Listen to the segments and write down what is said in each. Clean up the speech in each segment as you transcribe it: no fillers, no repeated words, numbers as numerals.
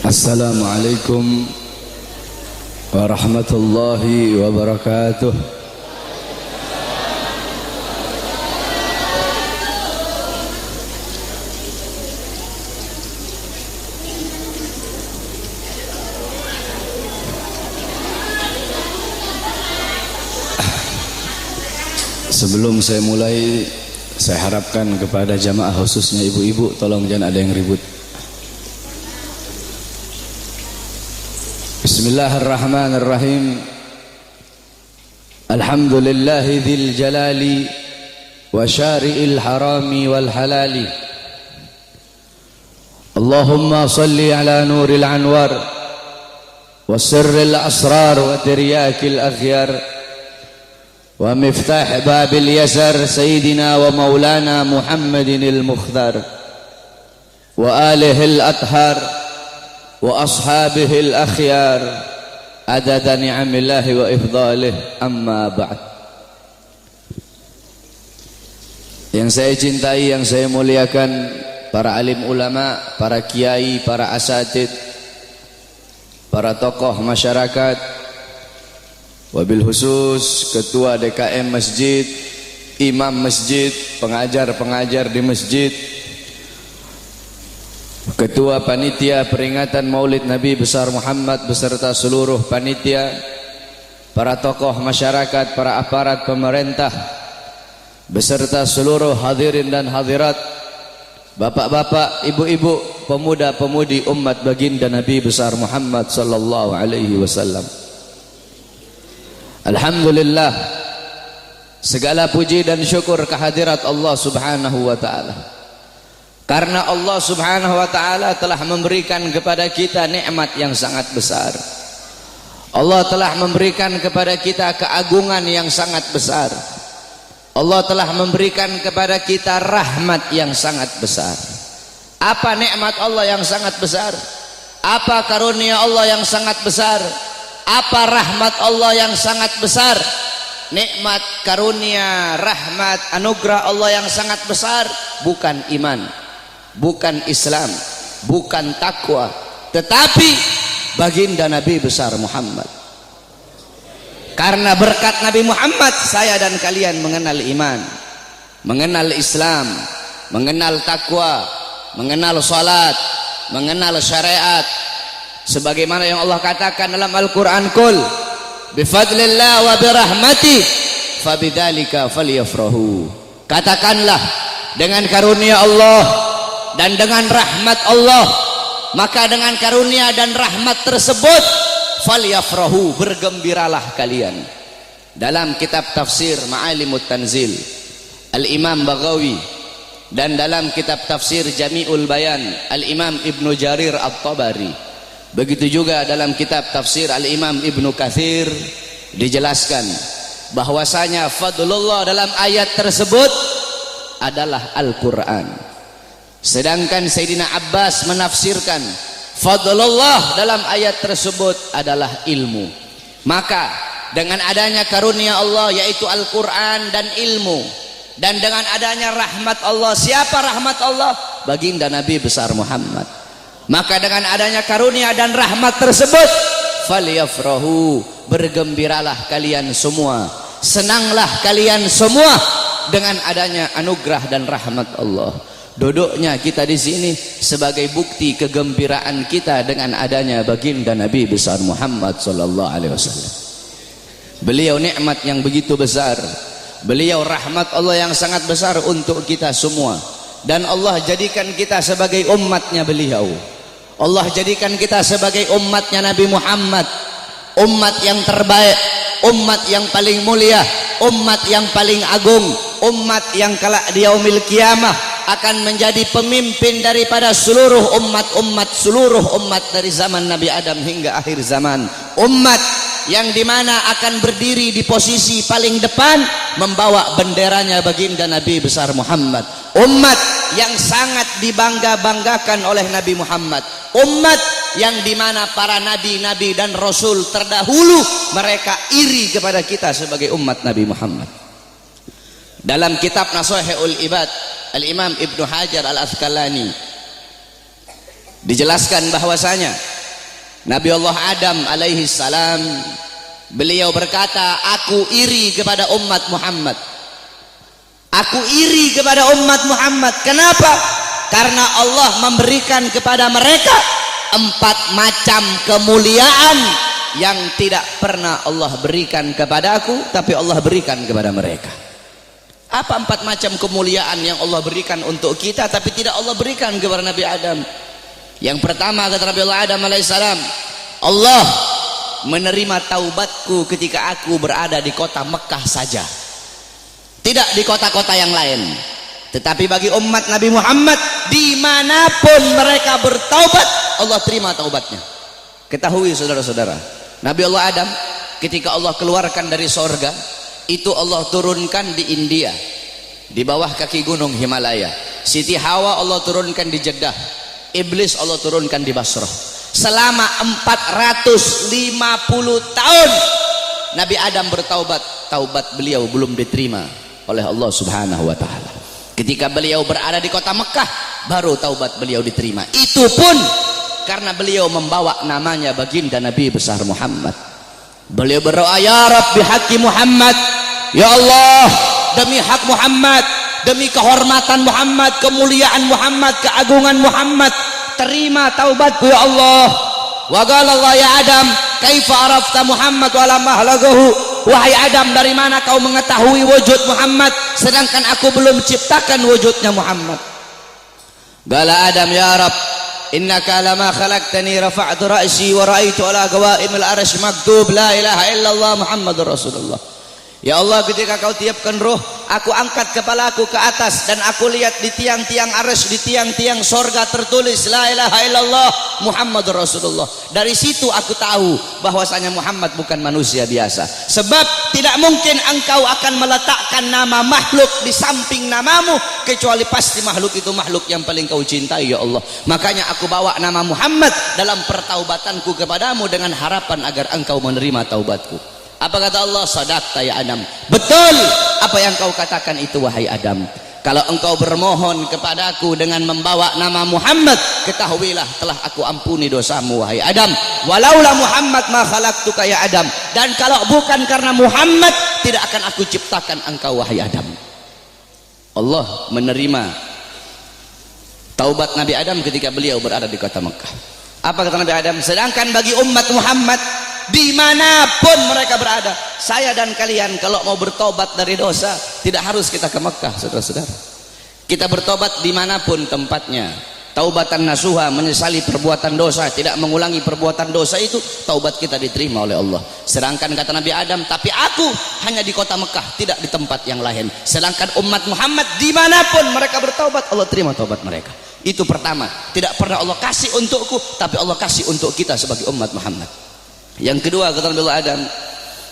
Assalamualaikum warahmatullahi wabarakatuh. Sebelum saya mulai, saya harapkan kepada jamaah khususnya ibu-ibu, tolong jangan ada yang ribut. Bismillahirrahmanirrahim. Alhamdulillahi dzil jalali wa syari'il harami wal halali. Allahumma salli ala nuril anwar wa sirril asrar wa tiryakil aghyar ومفتاح باب اليسر سيدنا ومولانا محمد المختار وآله الأطهار وأصحابه الأخيار عدد نعم الله وإفضاله أما بعد. Yang saya cintai, yang saya muliakan, para alim ulama, para kiai, para asatid, para tokoh masyarakat, wabil khusus ketua DKM masjid, imam masjid, pengajar-pengajar di masjid, ketua panitia peringatan Maulid Nabi besar Muhammad beserta seluruh panitia, para tokoh masyarakat, para aparat pemerintah beserta seluruh hadirin dan hadirat, bapak-bapak, ibu-ibu, pemuda-pemudi umat baginda Nabi besar Muhammad sallallahu alaihi wasallam. Alhamdulillah, segala puji dan syukur kehadirat Allah subhanahu wa ta'ala, karena Allah subhanahu wa ta'ala telah memberikan kepada kita nikmat yang sangat besar. Allah telah memberikan kepada kita keagungan yang sangat besar. Allah telah memberikan kepada kita rahmat yang sangat besar. Apa nikmat Allah yang sangat besar? Apa karunia Allah yang sangat besar? Apa rahmat Allah yang sangat besar? Nikmat, karunia, rahmat, anugerah Allah yang sangat besar bukan iman, bukan Islam, bukan takwa, tetapi baginda Nabi besar Muhammad. Karena berkat Nabi Muhammad, saya dan kalian mengenal iman, mengenal Islam, mengenal takwa, mengenal salat, mengenal syariat. Sebagaimana yang Allah katakan dalam Al-Quran, Qul bifadlillah wa birahmati fabidzalika falyafrahu. Katakanlah, dengan karunia Allah dan dengan rahmat Allah, maka dengan karunia dan rahmat tersebut falyafrahu, bergembiralah kalian. Dalam kitab tafsir Ma'alimut Tanzil Al-Imam Baghawi, dan dalam kitab tafsir Jami'ul Bayan Al-Imam Ibnu Jarir At-Tabari, begitu juga dalam kitab tafsir Al-Imam Ibnu Katsir, dijelaskan bahwasanya fadlullah dalam ayat tersebut adalah Al-Quran. Sedangkan Sayyidina Abbas menafsirkan fadlullah dalam ayat tersebut adalah ilmu. Maka dengan adanya karunia Allah yaitu Al-Quran dan ilmu, dan dengan adanya rahmat Allah, siapa rahmat Allah? Baginda Nabi besar Muhammad. Maka dengan adanya karunia dan rahmat tersebut falyafrahu, bergembiralah kalian semua, senanglah kalian semua dengan adanya anugerah dan rahmat Allah. Duduknya kita di sini sebagai bukti kegembiraan kita dengan adanya baginda Nabi besar Muhammad sallallahu alaihi wasallam. Beliau nikmat yang begitu besar, beliau rahmat Allah yang sangat besar untuk kita semua, dan Allah jadikan kita sebagai umatnya beliau. Allah jadikan kita sebagai umatnya Nabi Muhammad, umat yang terbaik, umat yang paling mulia, umat yang paling agung, umat yang kelak di yaumil kiamah akan menjadi pemimpin daripada seluruh umat-umat, seluruh umat dari zaman Nabi Adam hingga akhir zaman. Umat yang dimana akan berdiri di posisi paling depan membawa benderanya baginda Nabi besar Muhammad. Umat yang sangat dibangga-banggakan oleh Nabi Muhammad. Umat yang dimana para nabi-nabi dan rasul terdahulu mereka iri kepada kita sebagai umat Nabi Muhammad. Dalam kitab Nashihul Ibad Al-Imam Ibnu Hajar Al-Asqalani dijelaskan bahwasanya Nabi Allah Adam alaihi salam, beliau berkata, aku iri kepada umat Muhammad. Aku iri kepada umat Muhammad. Kenapa? Karena Allah memberikan kepada mereka 4 macam kemuliaan yang tidak pernah Allah berikan kepada aku, tapi Allah berikan kepada mereka. Apa 4 macam kemuliaan yang Allah berikan untuk kita tapi tidak Allah berikan kepada Nabi Adam? Yang pertama, kata Nabi Allah Adam alaihissalam, Allah menerima taubatku ketika aku berada di kota Mekah saja, tidak di kota-kota yang lain. Tetapi bagi umat Nabi Muhammad, dimanapun mereka bertaubat, Allah terima taubatnya. Ketahui saudara-saudara, Nabi Allah Adam ketika Allah keluarkan dari sorga, itu Allah turunkan di India, di bawah kaki gunung Himalaya. Siti Hawa Allah turunkan di Jeddah, Iblis Allah turunkan di Basrah. Selama 450 tahun Nabi Adam bertaubat, taubat beliau belum diterima oleh Allah Subhanahu wa taala. Ketika beliau berada di kota Mekah, baru taubat beliau diterima. Itu pun karena beliau membawa namanya baginda Nabi besar Muhammad. Beliau berdoa, ya Rabb bihaqqi Muhammad, ya Allah, demi hak Muhammad, demi kehormatan Muhammad, kemuliaan Muhammad, keagungan Muhammad, terima taubatku ya Allah. Wa qala Allah ya Adam, kaifa arafta Muhammad wa lam ahlagahu? Wahai Adam, dari mana kau mengetahui wujud Muhammad sedangkan aku belum ciptakan wujudnya Muhammad? Qala Adam, ya Rabb, innaka lama khalaqtani rafa'tu ra'si wa ra'aitu ala qawaimil arsy maktub la ilaha illallah Muhammadur Rasulullah. Ya Allah, ketika kau tiupkan ruh, aku angkat kepalaku ke atas dan aku lihat di tiang-tiang arsy, di tiang-tiang sorga tertulis la ilaha illallah Muhammadur Rasulullah. Dari situ aku tahu bahwasanya Muhammad bukan manusia biasa. Sebab tidak mungkin engkau akan meletakkan nama makhluk di samping namamu, kecuali pasti makhluk itu makhluk yang paling kau cintai ya Allah. Makanya aku bawa nama Muhammad dalam pertaubatanku kepadamu dengan harapan agar engkau menerima taubatku. Apa kata Allah? Sadaqta ya Adam, betul apa yang kau katakan itu wahai Adam. Kalau engkau bermohon kepadaku dengan membawa nama Muhammad, ketahuilah telah aku ampuni dosamu wahai Adam. Walaula Muhammad ma khalaqtuka ya Adam, dan kalau bukan karena Muhammad, tidak akan aku ciptakan engkau wahai Adam. Allah menerima taubat Nabi Adam ketika beliau berada di kota Mekah. Apa kata Nabi Adam? Sedangkan bagi umat Muhammad, dimanapun mereka berada, saya dan kalian kalau mau bertobat dari dosa, tidak harus kita ke Mekah, saudara-saudara. Kita bertobat dimanapun tempatnya. Taubatan nasuha, menyesali perbuatan dosa, tidak mengulangi perbuatan dosa, itu taubat kita diterima oleh Allah. Sedangkan kata Nabi Adam, tapi aku hanya di kota Mekah, tidak di tempat yang lain. Sedangkan umat Muhammad dimanapun mereka bertaubat, Allah terima taubat mereka. Itu pertama, tidak pernah Allah kasih untukku, tapi Allah kasih untuk kita sebagai umat Muhammad. Yang kedua, kata Nabi Adam,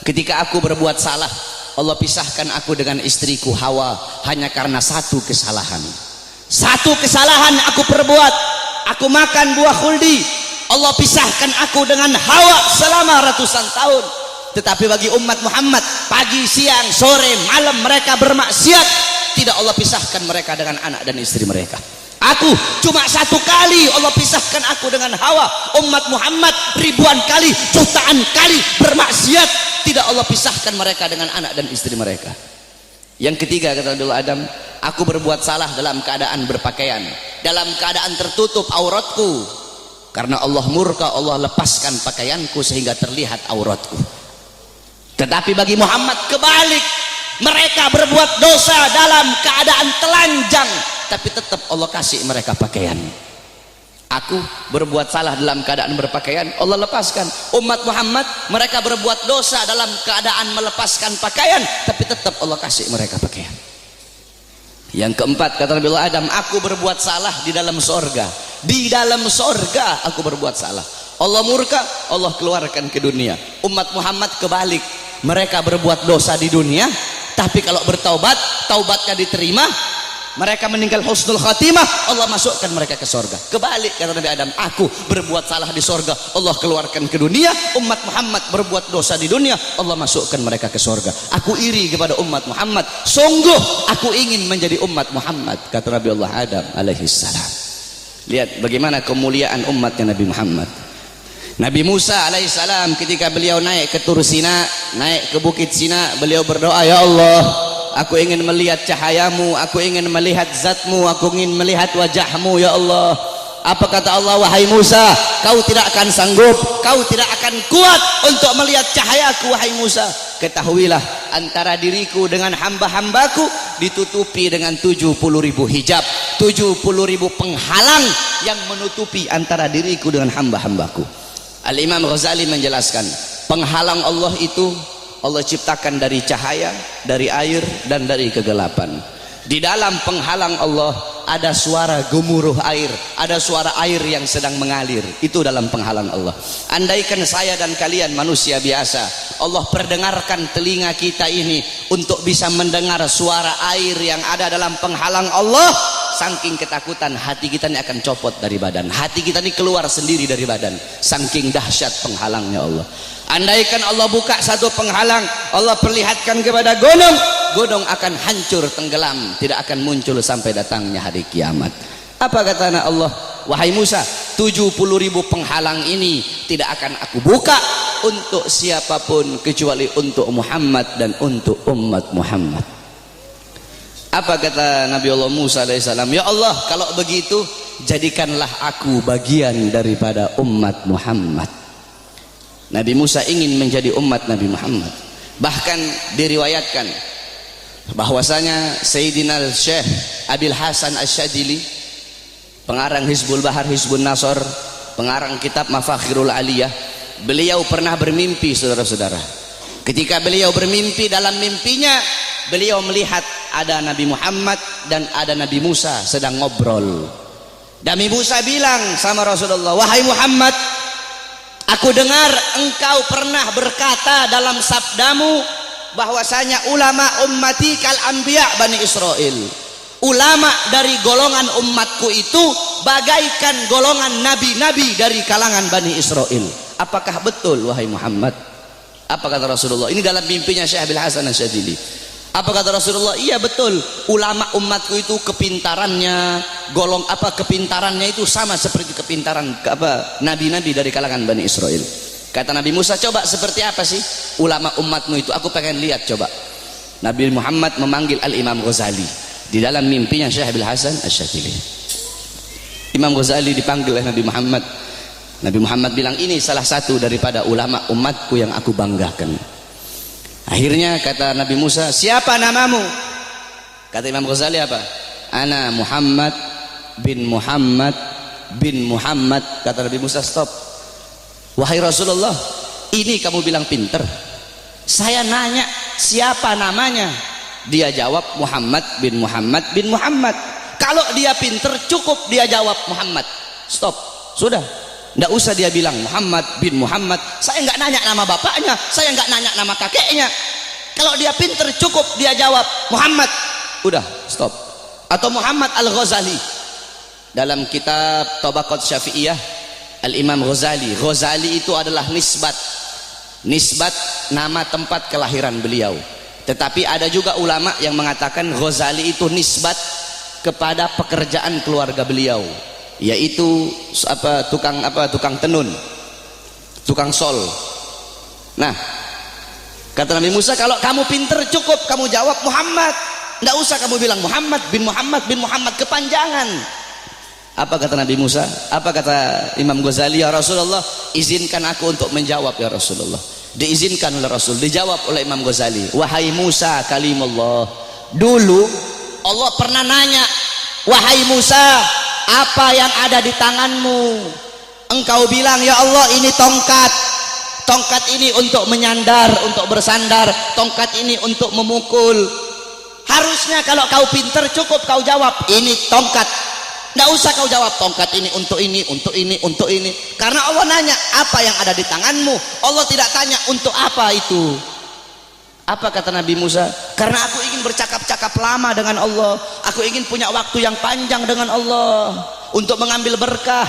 ketika aku berbuat salah, Allah pisahkan aku dengan istriku Hawa hanya karena satu kesalahan. Satu kesalahan aku perbuat, aku makan buah khuldi, Allah pisahkan aku dengan Hawa selama ratusan tahun. Tetapi bagi umat Muhammad, pagi, siang, sore, malam mereka bermaksiat, tidak Allah pisahkan mereka dengan anak dan istri mereka. Aku cuma satu kali Allah pisahkan aku dengan Hawa. Umat Muhammad ribuan kali, jutaan kali bermaksiat, tidak Allah pisahkan mereka dengan anak dan istri mereka. Yang ketiga, kata Nabi Adam, aku berbuat salah dalam keadaan berpakaian, dalam keadaan tertutup auratku. Karena Allah murka, Allah lepaskan pakaianku sehingga terlihat auratku. Tetapi bagi Muhammad kebalik, mereka berbuat dosa dalam keadaan telanjang, tapi tetap Allah kasih mereka pakaian. Aku berbuat salah dalam keadaan berpakaian, Allah lepaskan. Umat Muhammad, mereka berbuat dosa dalam keadaan melepaskan pakaian, tapi tetap Allah kasih mereka pakaian. Yang keempat, kata Nabi Adam, aku berbuat salah di dalam sorga. Di dalam sorga aku berbuat salah. Allah murka, Allah keluarkan ke dunia. Umat Muhammad kebalik, mereka berbuat dosa di dunia, tapi kalau bertaubat, taubatnya diterima, mereka meninggal husnul khatimah, Allah masukkan mereka ke sorga. Kebalik, kata Nabi Adam, aku berbuat salah di sorga, Allah keluarkan ke dunia. Umat Muhammad berbuat dosa di dunia, Allah masukkan mereka ke sorga. Aku iri kepada umat Muhammad, sungguh aku ingin menjadi umat Muhammad, kata Nabi Allah Adam alaihissalam. Lihat bagaimana kemuliaan umatnya Nabi Muhammad. Nabi Musa alaihissalam ketika beliau naik ke Tur Sina, naik ke Bukit Sina, beliau berdoa, ya Allah, aku ingin melihat cahayamu, aku ingin melihat zatmu, aku ingin melihat wajahmu ya Allah. Apa kata Allah? Wahai Musa, kau tidak akan sanggup, kau tidak akan kuat untuk melihat cahayaku wahai Musa. Ketahuilah, antara diriku dengan hamba-hambaku ditutupi dengan 70.000 hijab, 70.000 penghalang yang menutupi antara diriku dengan hamba-hambaku. Al-Imam Ghazali menjelaskan, penghalang Allah itu Allah ciptakan dari cahaya, dari air, dan dari kegelapan. Di dalam penghalang Allah ada suara gemuruh air, ada suara air yang sedang mengalir. Itu dalam penghalang Allah. Andaikan saya dan kalian manusia biasa, Allah perdengarkan telinga kita ini untuk bisa mendengar suara air yang ada dalam penghalang Allah, saking ketakutan hati kita ini akan copot dari badan, hati kita ini keluar sendiri dari badan, saking dahsyat penghalangnya Allah. Andaikan Allah buka satu penghalang, Allah perlihatkan kepada gunung, gunung akan hancur tenggelam, tidak akan muncul sampai datangnya hari kiamat. Apa kata Allah? Wahai Musa, 70.000 penghalang ini tidak akan aku buka untuk siapapun kecuali untuk Muhammad dan untuk umat Muhammad. Apa kata Nabi Allah Musa alaihissalam? Ya Allah, kalau begitu jadikanlah aku bagian daripada umat Muhammad. Nabi Musa ingin menjadi umat Nabi Muhammad. Bahkan diriwayatkan bahwasanya Sayyidina Syekh Abil Hasan Asyadili, pengarang Hizbul Bahar, Hizbun Nasr, pengarang kitab Mafakhirul Aliyah, beliau pernah bermimpi, saudara-saudara. Ketika beliau bermimpi, dalam mimpinya beliau melihat ada Nabi Muhammad dan ada Nabi Musa sedang ngobrol. Nabi Musa bilang sama Rasulullah, wahai Muhammad, aku dengar engkau pernah berkata dalam sabdamu bahwasanya ulama ummati kal anbiya Bani Israel. Ulama dari golongan umatku itu bagaikan golongan nabi-nabi dari kalangan Bani Israel. Apakah betul wahai Muhammad? Apa kata Rasulullah? Ini dalam mimpinya Syekh Abil Hasan Asyadili. Apa kata Rasulullah? Iya betul, ulama umatku itu kepintarannya kepintarannya itu sama seperti kepintaran nabi-nabi dari kalangan Bani Israel. Kata Nabi Musa, coba seperti apa sih ulama umatmu itu? Aku pengen lihat coba. Nabi Muhammad memanggil Al-Imam Ghazali di dalam mimpinya Syekh Abil Hasan Asyadili. Imam Ghazali dipanggil oleh Nabi Muhammad. Nabi Muhammad bilang, ini salah satu daripada ulama umatku yang aku banggakan. Akhirnya kata Nabi Musa, siapa namamu? Kata Imam Ghazali apa? Ana Muhammad bin Muhammad bin Muhammad. Kata Nabi Musa, stop. Wahai Rasulullah, ini kamu bilang pinter. Saya nanya siapa namanya? Dia jawab Muhammad bin Muhammad bin Muhammad. Kalau dia pinter cukup dia jawab Muhammad. Stop. Sudah. Nggak usah dia bilang Muhammad bin Muhammad. Saya nggak nanya nama bapaknya, saya nggak nanya nama kakeknya. Kalau dia pinter cukup dia jawab Muhammad. Udah, stop. Atau Muhammad Al-Ghazali dalam kitab Tabaqat Syafi'iyah, Al-Imam Ghazali. Ghazali itu adalah nisbat nama tempat kelahiran beliau. Tetapi ada juga ulama yang mengatakan Ghazali itu nisbat kepada pekerjaan keluarga beliau, yaitu tukang tenun, tukang sol. Nah, kata Nabi Musa, kalau kamu pinter cukup kamu jawab Muhammad, nggak usah kamu bilang Muhammad bin Muhammad bin Muhammad, kepanjangan. Apa kata Nabi Musa? Apa kata Imam Ghazali? Ya Rasulullah, izinkan aku untuk menjawab ya Rasulullah. Diizinkan oleh Rasul, dijawab oleh Imam Ghazali, wahai Musa kalimullah. Dulu Allah pernah nanya, wahai Musa, apa yang ada di tanganmu? Engkau bilang, ya Allah, ini tongkat. Tongkat ini untuk menyandar, untuk bersandar. Tongkat ini untuk memukul. Harusnya kalau kau pinter cukup kau jawab, ini tongkat. Nggak usah kau jawab tongkat ini untuk ini, untuk ini, untuk ini. Karena Allah nanya, apa yang ada di tanganmu? Allah tidak tanya untuk apa itu. Apa kata Nabi Musa? Karena aku ingin bercakap-cakap lama dengan Allah, aku ingin punya waktu yang panjang dengan Allah untuk mengambil berkah.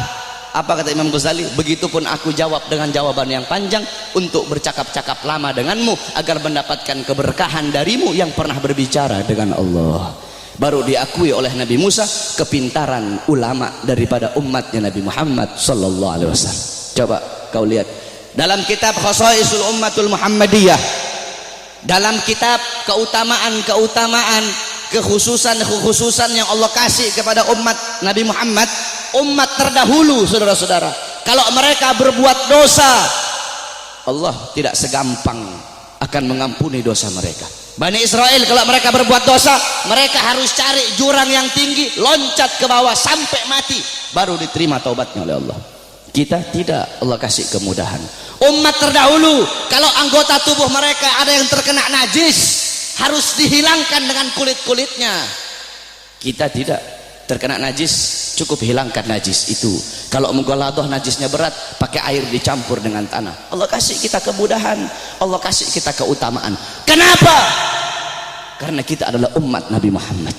Apa kata Imam Ghazali? Begitupun aku jawab dengan jawaban yang panjang untuk bercakap-cakap lama denganmu agar mendapatkan keberkahan darimu yang pernah berbicara dengan Allah. Baru diakui oleh Nabi Musa kepintaran ulama daripada umatnya Nabi Muhammad sallallahu alaihi wasallam. Coba kau lihat dalam kitab Khosaisul Ummatul Muhammadiyah, dalam kitab keutamaan kekhususan yang Allah kasih kepada umat Nabi Muhammad, umat terdahulu, saudara-saudara, kalau mereka berbuat dosa, Allah tidak segampang akan mengampuni dosa mereka. Bani Israel kalau mereka berbuat dosa, mereka harus cari jurang yang tinggi, loncat ke bawah sampai mati, baru diterima taubatnya oleh Allah. Kita tidak, Allah kasih kemudahan. Umat terdahulu kalau anggota tubuh mereka ada yang terkena najis, harus dihilangkan dengan kulit-kulitnya. Kita tidak, terkena najis cukup hilangkan najis itu. Kalau menggoladoh najisnya berat, pakai air dicampur dengan tanah. Allah kasih kita kemudahan, Allah kasih kita keutamaan. Kenapa? Karena kita adalah umat Nabi Muhammad.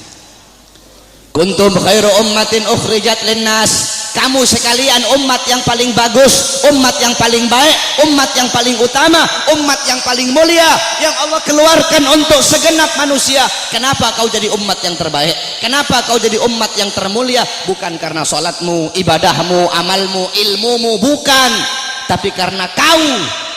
Kuntum khairu ummatin ukhrijat linnas. Kamu sekalian umat yang paling bagus, umat yang paling baik, umat yang paling utama, umat yang paling mulia, yang Allah keluarkan untuk segenap manusia. Kenapa kau jadi umat yang terbaik? Kenapa kau jadi umat yang termulia? Bukan karena salatmu, ibadahmu, amalmu, ilmumu, bukan. Tapi karena kau,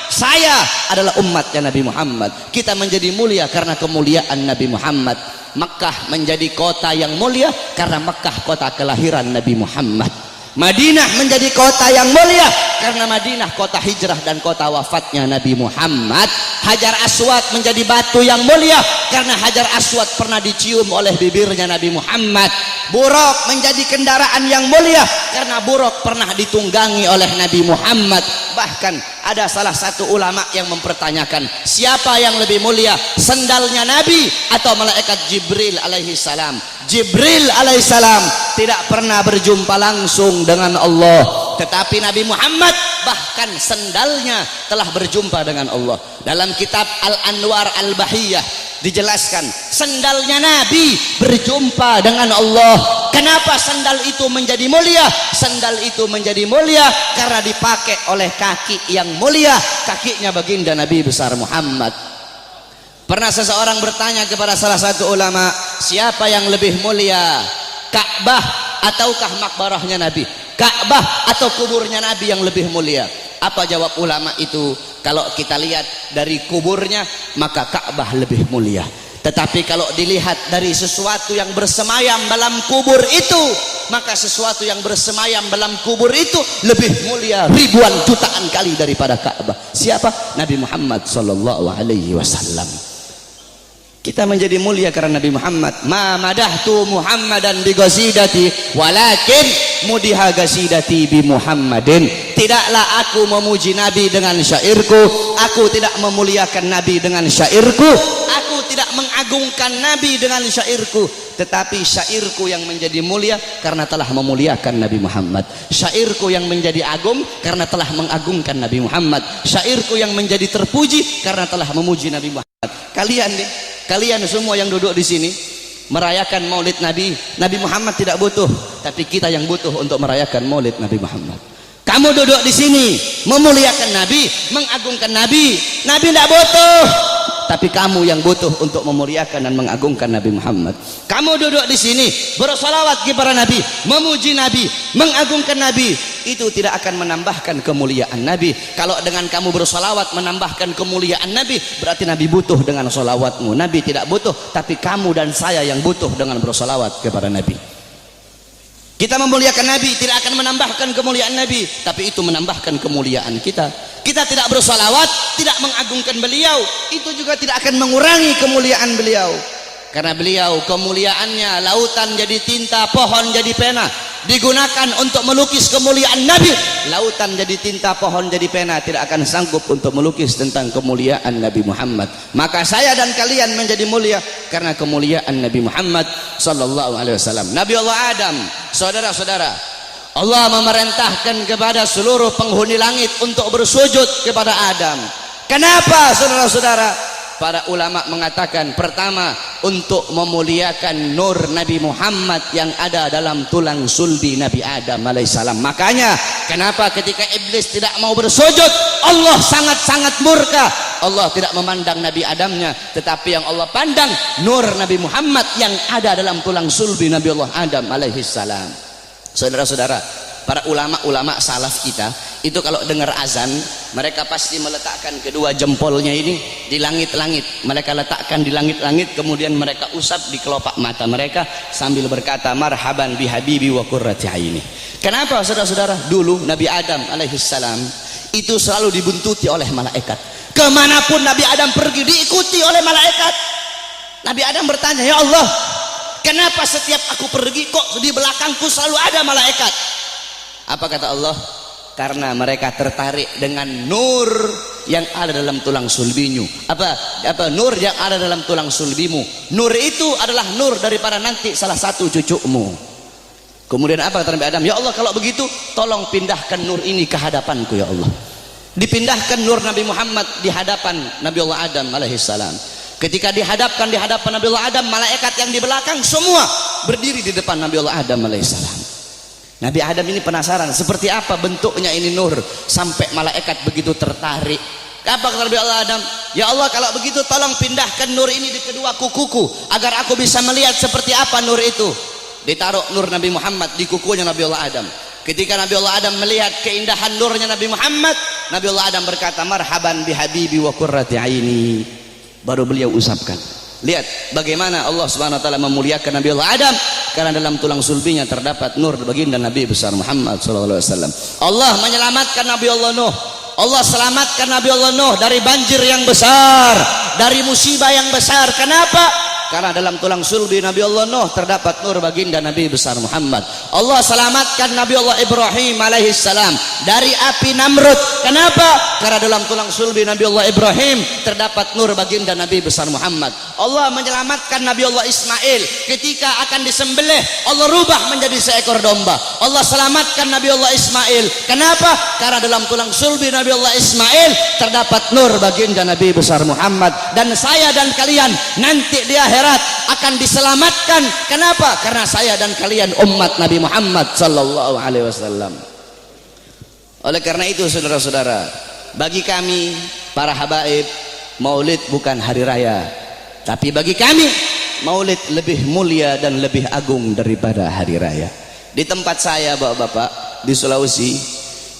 saya adalah umatnya Nabi Muhammad. Kita menjadi mulia karena kemuliaan Nabi Muhammad. Makkah menjadi kota yang mulia karena Makkah kota kelahiran Nabi Muhammad. Madinah menjadi kota yang mulia karena Madinah kota hijrah dan kota wafatnya Nabi Muhammad. Hajar Aswad menjadi batu yang mulia karena Hajar Aswad pernah dicium oleh bibirnya Nabi Muhammad. Buraq menjadi kendaraan yang mulia karena Buraq pernah ditunggangi oleh Nabi Muhammad. Bahkan ada salah satu ulama yang mempertanyakan, siapa yang lebih mulia, sendalnya Nabi atau malaikat Jibril alaihi salam? Jibril alaihissalam tidak pernah berjumpa langsung dengan Allah, tetapi Nabi Muhammad bahkan sendalnya telah berjumpa dengan Allah. Dalam kitab Al-Anwar Al-Bahiyah dijelaskan sendalnya Nabi berjumpa dengan Allah. Kenapa sandal itu menjadi mulia? Sandal itu menjadi mulia karena dipakai oleh kaki yang mulia, kakinya baginda Nabi besar Muhammad. Pernah seseorang bertanya kepada salah satu ulama, siapa yang lebih mulia, Ka'bah ataukah makbarahnya Nabi? Ka'bah atau kuburnya Nabi yang lebih mulia? Apa jawab ulama itu? Kalau kita lihat dari kuburnya, maka Ka'bah lebih mulia. Tetapi kalau dilihat dari sesuatu yang bersemayam dalam kubur itu, maka sesuatu yang bersemayam dalam kubur itu lebih mulia ribuan jutaan kali daripada Ka'bah. Siapa? Nabi Muhammad sallallahu alaihi wasallam. Kita menjadi mulia karena Nabi Muhammad. Ma madahtu Muhammadan bi ghasidati walakin mudiha ghasidati bi Muhammadin. Tidaklah aku memuji Nabi dengan syairku, aku tidak memuliakan Nabi dengan syairku, aku tidak mengagungkan Nabi dengan syairku, tetapi syairku yang menjadi mulia karena telah memuliakan Nabi Muhammad. Syairku yang menjadi agung karena telah mengagungkan Nabi Muhammad. Syairku yang menjadi terpuji karena telah memuji Nabi Muhammad. Kalian nih, kalian semua yang duduk di sini merayakan Maulid Nabi. Nabi Muhammad tidak butuh, tapi kita yang butuh untuk merayakan Maulid Nabi Muhammad. Kamu duduk di sini memuliakan Nabi, mengagungkan Nabi. Nabi tidak butuh, tapi kamu yang butuh untuk memuliakan dan mengagungkan Nabi Muhammad. Kamu duduk di sini bersolawat kepada Nabi, memuji Nabi, mengagungkan Nabi. Itu tidak akan menambahkan kemuliaan Nabi. Kalau dengan kamu bersolawat menambahkan kemuliaan Nabi, berarti Nabi butuh dengan solawatmu. Nabi tidak butuh, tapi kamu dan saya yang butuh dengan bersolawat kepada Nabi. Kita memuliakan Nabi tidak akan menambahkan kemuliaan Nabi, tapi itu menambahkan kemuliaan kita. Kita tidak bersolawat, tidak mengagungkan beliau, itu juga tidak akan mengurangi kemuliaan beliau. Karena beliau kemuliaannya lautan jadi tinta, pohon jadi pena, digunakan untuk melukis kemuliaan Nabi. Lautan jadi tinta, pohon jadi pena, tidak akan sanggup untuk melukis tentang kemuliaan Nabi Muhammad. Maka saya dan kalian menjadi mulia karena kemuliaan Nabi Muhammad sallallahu alaihi wasallam. Nabi Allah Adam, saudara-saudara, Allah memerintahkan kepada seluruh penghuni langit untuk bersujud kepada Adam. Kenapa, saudara-saudara? Para ulama mengatakan, pertama, untuk memuliakan nur Nabi Muhammad yang ada dalam tulang sulbi Nabi Adam alaihissalam. Makanya kenapa ketika iblis tidak mau bersujud, Allah sangat-sangat murka. Allah tidak memandang Nabi Adamnya, tetapi yang Allah pandang nur Nabi Muhammad yang ada dalam tulang sulbi Nabi Allah Adam alaihissalam. Saudara-saudara, para ulama-ulama salaf kita itu kalau dengar azan, mereka pasti meletakkan kedua jempolnya ini di langit-langit. Mereka letakkan di langit-langit, kemudian mereka usap di kelopak mata mereka sambil berkata, marhaban bihabibi wa qurrati aini. Kenapa saudara-saudara? Dulu Nabi Adam alaihissalam itu selalu dibuntuti oleh malaikat. Kemanapun Nabi Adam pergi diikuti oleh malaikat. Nabi Adam bertanya, ya Allah, kenapa setiap aku pergi kok di belakangku selalu ada malaikat? Apa kata Allah? Karena mereka tertarik dengan nur yang ada dalam tulang sulbimu. Apa nur yang ada dalam tulang sulbimu? Nur itu adalah nur daripada nanti salah satu cucumu. Kemudian apa kata Nabi Adam? Ya Allah, kalau begitu tolong pindahkan nur ini ke hadapanku ya Allah. Dipindahkan nur Nabi Muhammad di hadapan Nabi Allah Adam alaihissalam. Ketika dihadapkan di hadapan Nabi Allah Adam, malaikat yang di belakang semua berdiri di depan Nabi Allah Adam alaihissalam. Nabi Adam ini penasaran seperti apa bentuknya ini nur sampai malaikat begitu tertarik. Apa kata Nabi Allah Adam? Ya Allah, kalau begitu tolong pindahkan nur ini di kedua kukuku agar aku bisa melihat seperti apa nur itu. Ditaruh nur Nabi Muhammad di kukunya Nabi Allah Adam. Ketika Nabi Allah Adam melihat keindahan nurnya Nabi Muhammad, Nabi Allah Adam berkata, marhaban bihabibi wa qurrati aini. Baru beliau usapkan. Lihat bagaimana Allah Subhanahu wa taala memuliakan Nabi Allah Adam, karena dalam tulang sulbinya terdapat nur baginda Nabi besar Muhammad sallallahu alaihi wasallam. Allah menyelamatkan Nabi Allah Nuh. Allah selamatkan Nabi Allah Nuh dari banjir yang besar, dari musibah yang besar. Kenapa? Karena dalam tulang sulbi Nabi Allah Nuh terdapat nur baginda Nabi besar Muhammad. Allah selamatkan Nabi Allah Ibrahim alaihissalam dari api Namrud. Kenapa? Karena dalam tulang sulbi Nabi Allah Ibrahim terdapat nur baginda Nabi besar Muhammad. Allah menyelamatkan Nabi Allah Ismail ketika akan disembelih, Allah rubah menjadi seekor domba. Allah selamatkan Nabi Allah Ismail. Kenapa? Karena dalam tulang sulbi Nabi Allah Ismail terdapat nur baginda Nabi besar Muhammad. Dan saya dan kalian nanti di akhirat akan diselamatkan. Kenapa? Karena saya dan kalian umat Nabi Muhammad sallallahu alaihi wasallam. Oleh karena itu saudara-saudara, bagi kami para habaib, Maulid bukan hari raya, tapi bagi kami Maulid lebih mulia dan lebih agung daripada hari raya. Di tempat saya bapak-bapak di Sulawesi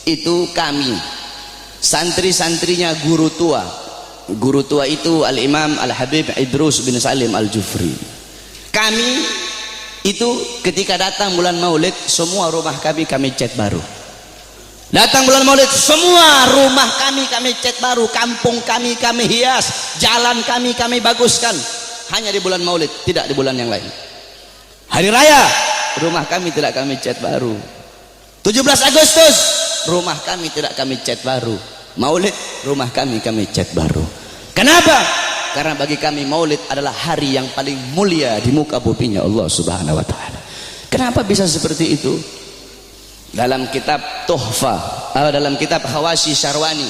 itu kami santri-santrinya guru tua. Guru tua itu Al-Imam Al-Habib Idrus bin Salim Al-Jufri. Kami itu ketika datang bulan Maulid, semua rumah kami cat baru. Datang bulan Maulid, semua rumah kami cat baru, kampung kami hias, jalan kami baguskan. Hanya di bulan Maulid, tidak di bulan yang lain. Hari raya, rumah kami tidak kami cat baru. 17 Agustus, rumah kami tidak kami cat baru. Maulid, rumah kami cat baru. Kenapa? Karena bagi kami Maulid adalah hari yang paling mulia di muka buminya Allah Subhanahu wa taala. Kenapa bisa seperti itu? Dalam kitab Tuhfa, dalam kitab Hawashi Syarwani,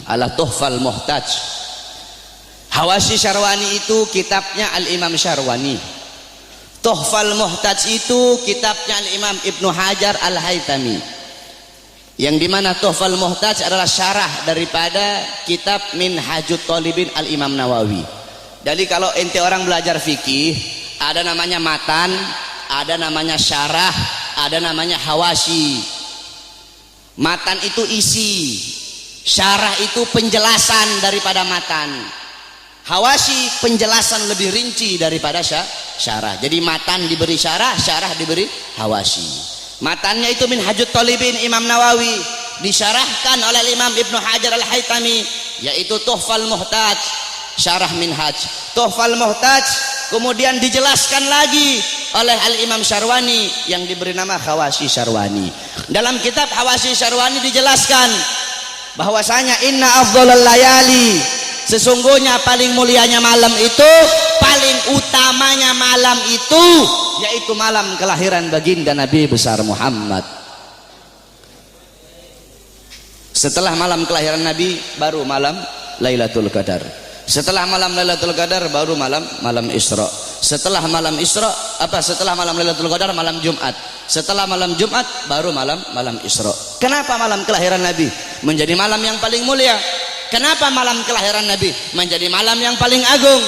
ala Tuhfal Muhtaj. Hawashi Syarwani itu kitabnya Al-Imam Syarwani. Tuhfal Muhtaj itu kitabnya Al-Imam Ibnu Hajar Al-Haytami. Yang dimana Tuhfal Muhtaj adalah syarah daripada kitab Minhajut Talibin Al-Imam Nawawi. Jadi kalau ente orang belajar fikih, ada namanya matan, ada namanya syarah, ada namanya hawashi. Matan itu isi, syarah itu penjelasan daripada matan, hawashi penjelasan lebih rinci daripada syarah. Jadi matan diberi syarah, syarah diberi hawashi. Matannya itu Minhajut Talibin Imam Nawawi, disyarahkan oleh Imam Ibnu Hajar Al-Haytami, yaitu Tuhfal Muhtaj, syarah Minhaj. Tuhfal Muhtaj kemudian dijelaskan lagi oleh Al-Imam Syarwani yang diberi nama Hawashi Syarwani. Dalam kitab Hawashi Syarwani dijelaskan bahwasanya inna afdhalal layali, sesungguhnya paling mulianya malam itu, paling utamanya malam itu, yaitu malam kelahiran baginda Nabi besar Muhammad. Setelah malam kelahiran Nabi baru malam Lailatul Qadar. Setelah malam Lailatul Qadar baru malam Isra. Setelah malam Isra setelah malam Lailatul Qadar malam Jumat. Setelah malam Jumat baru malam Isra. Kenapa malam kelahiran Nabi menjadi malam yang paling mulia? Kenapa malam kelahiran Nabi menjadi malam yang paling agung?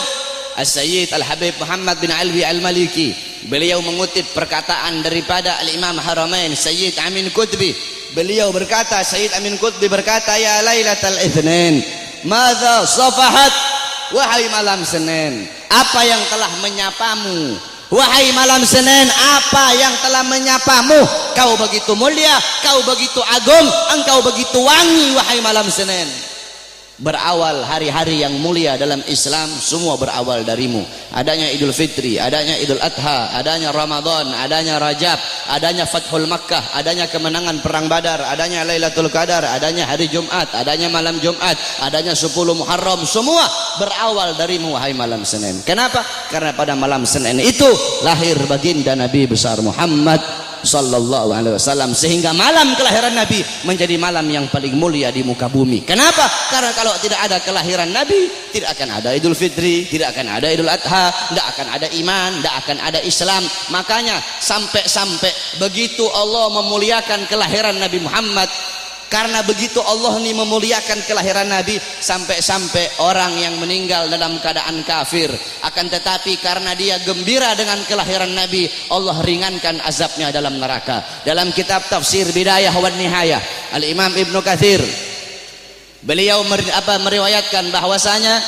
As-Sayyid Al-Habib Muhammad bin Alwi Al-Maliki beliau mengutip perkataan daripada Al-Imam Haramain Sayyid Amin Qutbi. Beliau berkata, Sayyid Amin Qutbi berkata, ya Lailatul Itsnin, madza safahat, wahai malam Senin, apa yang telah menyapamu? Wahai malam Senin, apa yang telah menyapamu? Kau begitu mulia, kau begitu agung, engkau begitu wangi, wahai malam Senin. Berawal hari-hari yang mulia dalam Islam, semua berawal darimu. Adanya Idul Fitri, adanya Idul Adha, adanya Ramadan, adanya Rajab, adanya Fathul Makkah, adanya kemenangan perang Badar, adanya Lailatul Qadar, adanya hari Jumat, adanya malam Jumat, adanya 10 Muharram, semua berawal darimu wahai malam Senin. Kenapa? Karena pada malam Senin itu lahir baginda Nabi besar Muhammad sallallahu alaihi wasallam, sehingga malam kelahiran Nabi menjadi malam yang paling mulia di muka bumi. Kenapa? Karena kalau tidak ada kelahiran Nabi, tidak akan ada Idul Fitri, tidak akan ada Idul Adha, tidak akan ada iman, tidak akan ada Islam. Makanya sampai-sampai begitu Allah memuliakan kelahiran Nabi Muhammad, karena begitu Allah ini memuliakan kelahiran Nabi, sampai-sampai orang yang meninggal dalam keadaan kafir, akan tetapi karena dia gembira dengan kelahiran Nabi, Allah ringankan azabnya dalam neraka. Dalam kitab tafsir Bidayah wan Nihayah, Al-Imam Ibnu Katsir beliau meriwayatkan bahwasanya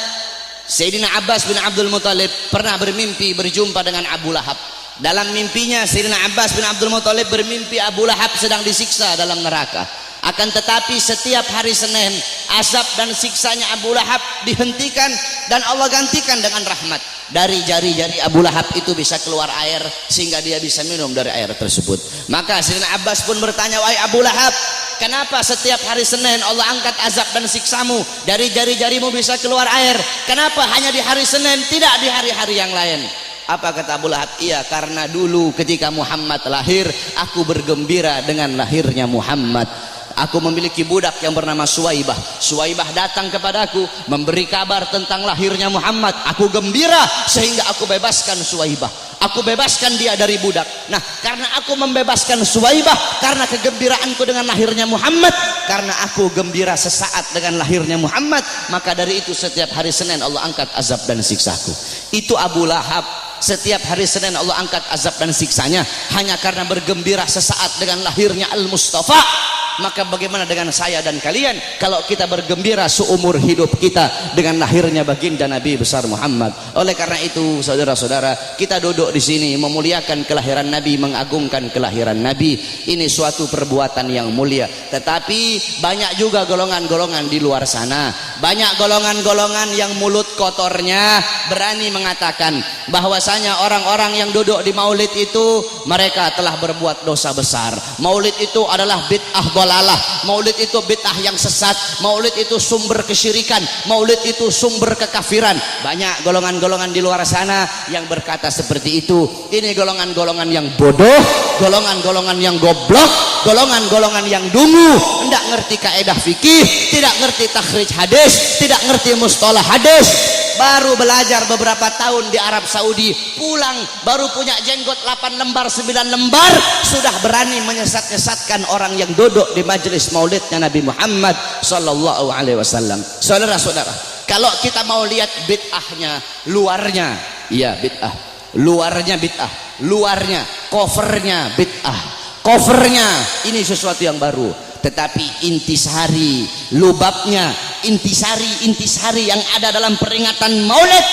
Sayyidina Abbas bin Abdul Muthalib pernah bermimpi berjumpa dengan Abu Lahab. Dalam mimpinya Sayyidina Abbas bin Abdul Muthalib bermimpi Abu Lahab sedang disiksa dalam neraka. Akan tetapi setiap hari Senin, azab dan siksanya Abu Lahab dihentikan dan Allah gantikan dengan rahmat. Dari jari-jari Abu Lahab itu bisa keluar air sehingga dia bisa minum dari air tersebut. Maka Sayyidina Abbas pun bertanya, wahai Abu Lahab, kenapa setiap hari Senin Allah angkat azab dan siksamu? Dari jari-jarimu bisa keluar air, kenapa hanya di hari Senin, tidak di hari-hari yang lain? Apa kata Abu Lahab? Iya, karena dulu ketika Muhammad lahir, aku bergembira dengan lahirnya Muhammad. Aku memiliki budak yang bernama Suwaibah. Suwaibah datang kepadaku memberi kabar tentang lahirnya Muhammad. Aku gembira sehingga aku bebaskan Suwaibah. Aku bebaskan dia dari budak. Nah, karena aku membebaskan Suwaibah, karena kegembiraanku dengan lahirnya Muhammad, karena aku gembira sesaat dengan lahirnya Muhammad, maka dari itu setiap hari Senin Allah angkat azab dan siksaku. Itu Abu Lahab. Setiap hari Senin Allah angkat azab dan siksanya hanya karena bergembira sesaat dengan lahirnya Al-Mustafa. Maka bagaimana dengan saya dan kalian kalau kita bergembira seumur hidup kita dengan lahirnya baginda Nabi besar Muhammad? Oleh karena itu, saudara-saudara, kita duduk di sini memuliakan kelahiran Nabi, mengagungkan kelahiran Nabi. Ini suatu perbuatan yang mulia. Tetapi banyak juga golongan-golongan di luar sana, banyak golongan-golongan yang mulut kotornya berani mengatakan bahwasanya orang-orang yang duduk di maulid itu mereka telah berbuat dosa besar. Maulid itu adalah bid'ah dalalah, maulid itu bid'ah yang sesat, maulid itu sumber kesyirikan, maulid itu sumber kekafiran. Banyak golongan-golongan di luar sana yang berkata seperti itu. Ini golongan-golongan yang bodoh, golongan-golongan yang goblok, golongan-golongan yang dungu, tidak ngerti kaedah fikih, tidak ngerti takhrij hadis, tidak ngerti mustalah hadis. Baru belajar beberapa tahun di Arab Saudi, pulang baru punya jenggot 8 lembar 9 lembar, sudah berani menyesat-nyesatkan orang yang duduk di majelis maulidnya Nabi Muhammad sallallahu alaihi wasallam. Saudara-saudara, kalau kita mau lihat bid'ahnya, luarnya iya bid'ah, luarnya bid'ah, luarnya covernya bid'ah, covernya ini sesuatu yang baru. Tetapi intisari, lubabnya, intisari yang ada dalam peringatan maulid